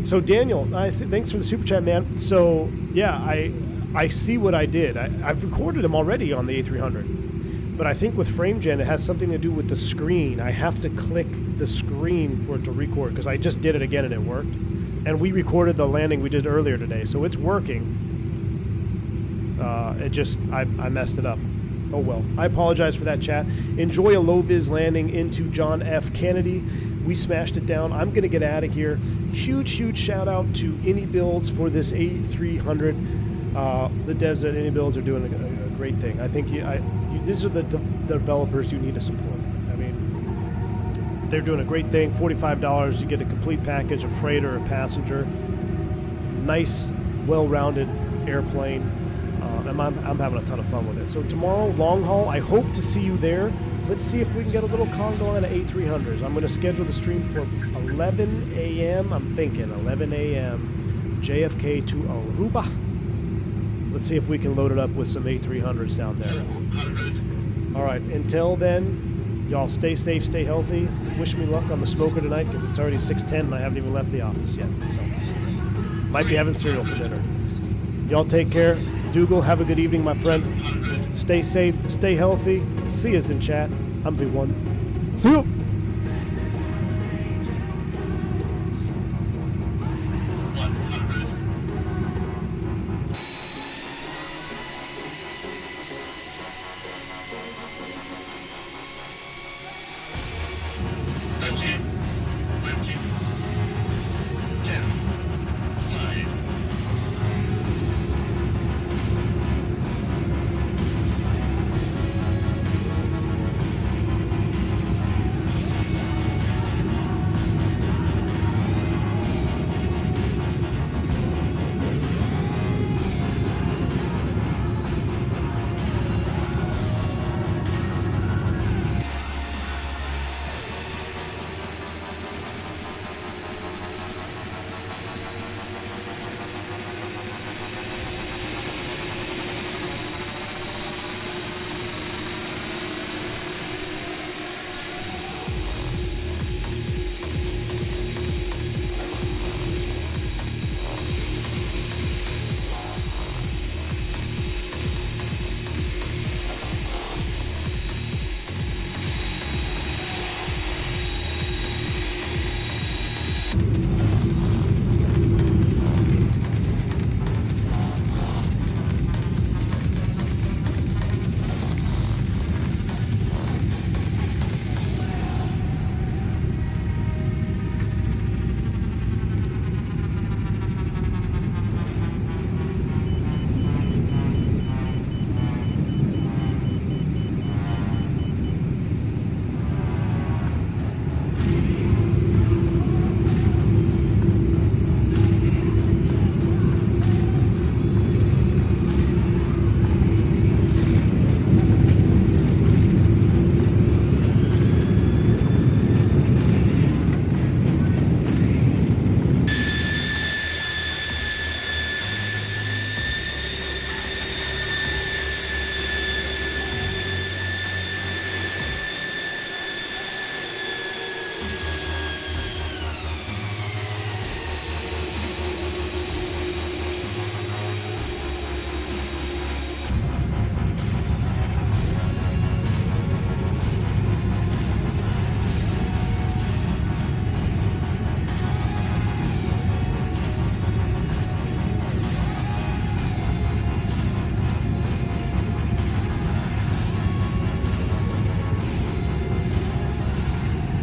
So Daniel, thanks for the super chat, man. So yeah, I see what I did. I've recorded them already on the A300, but I think with FrameGen it has something to do with the screen. I have to click the screen for it to record because I just did it again and it worked. And we recorded the landing we did earlier today, so it's working. I messed it up. Oh well. I apologize for that, chat. Enjoy a low-vis landing into John F. Kennedy. We smashed it down. I'm going to get out of here. Huge shout out to inibuilds for this A300. The devs at inibuilds are doing a great thing. I think these are the developers you need to support. I mean, they're doing a great thing. $45, you get a complete package, a freighter, a passenger. Nice, well-rounded airplane. I'm having a ton of fun with it. So tomorrow, long haul, I hope to see you there. Let's see if we can get a little conga on the A300s. I'm going to schedule the stream for 11 a.m. I'm thinking 11 a.m. JFK to Aruba. Let's see if we can load it up with some A300s down there. All right, until then, y'all stay safe, stay healthy. Wish me luck on the smoker tonight because it's already 6:10 and I haven't even left the office yet. So might be having cereal for dinner. Y'all take care. Dougal, have a good evening, my friend. Stay safe, stay healthy. See us in chat. I'm V1. See you.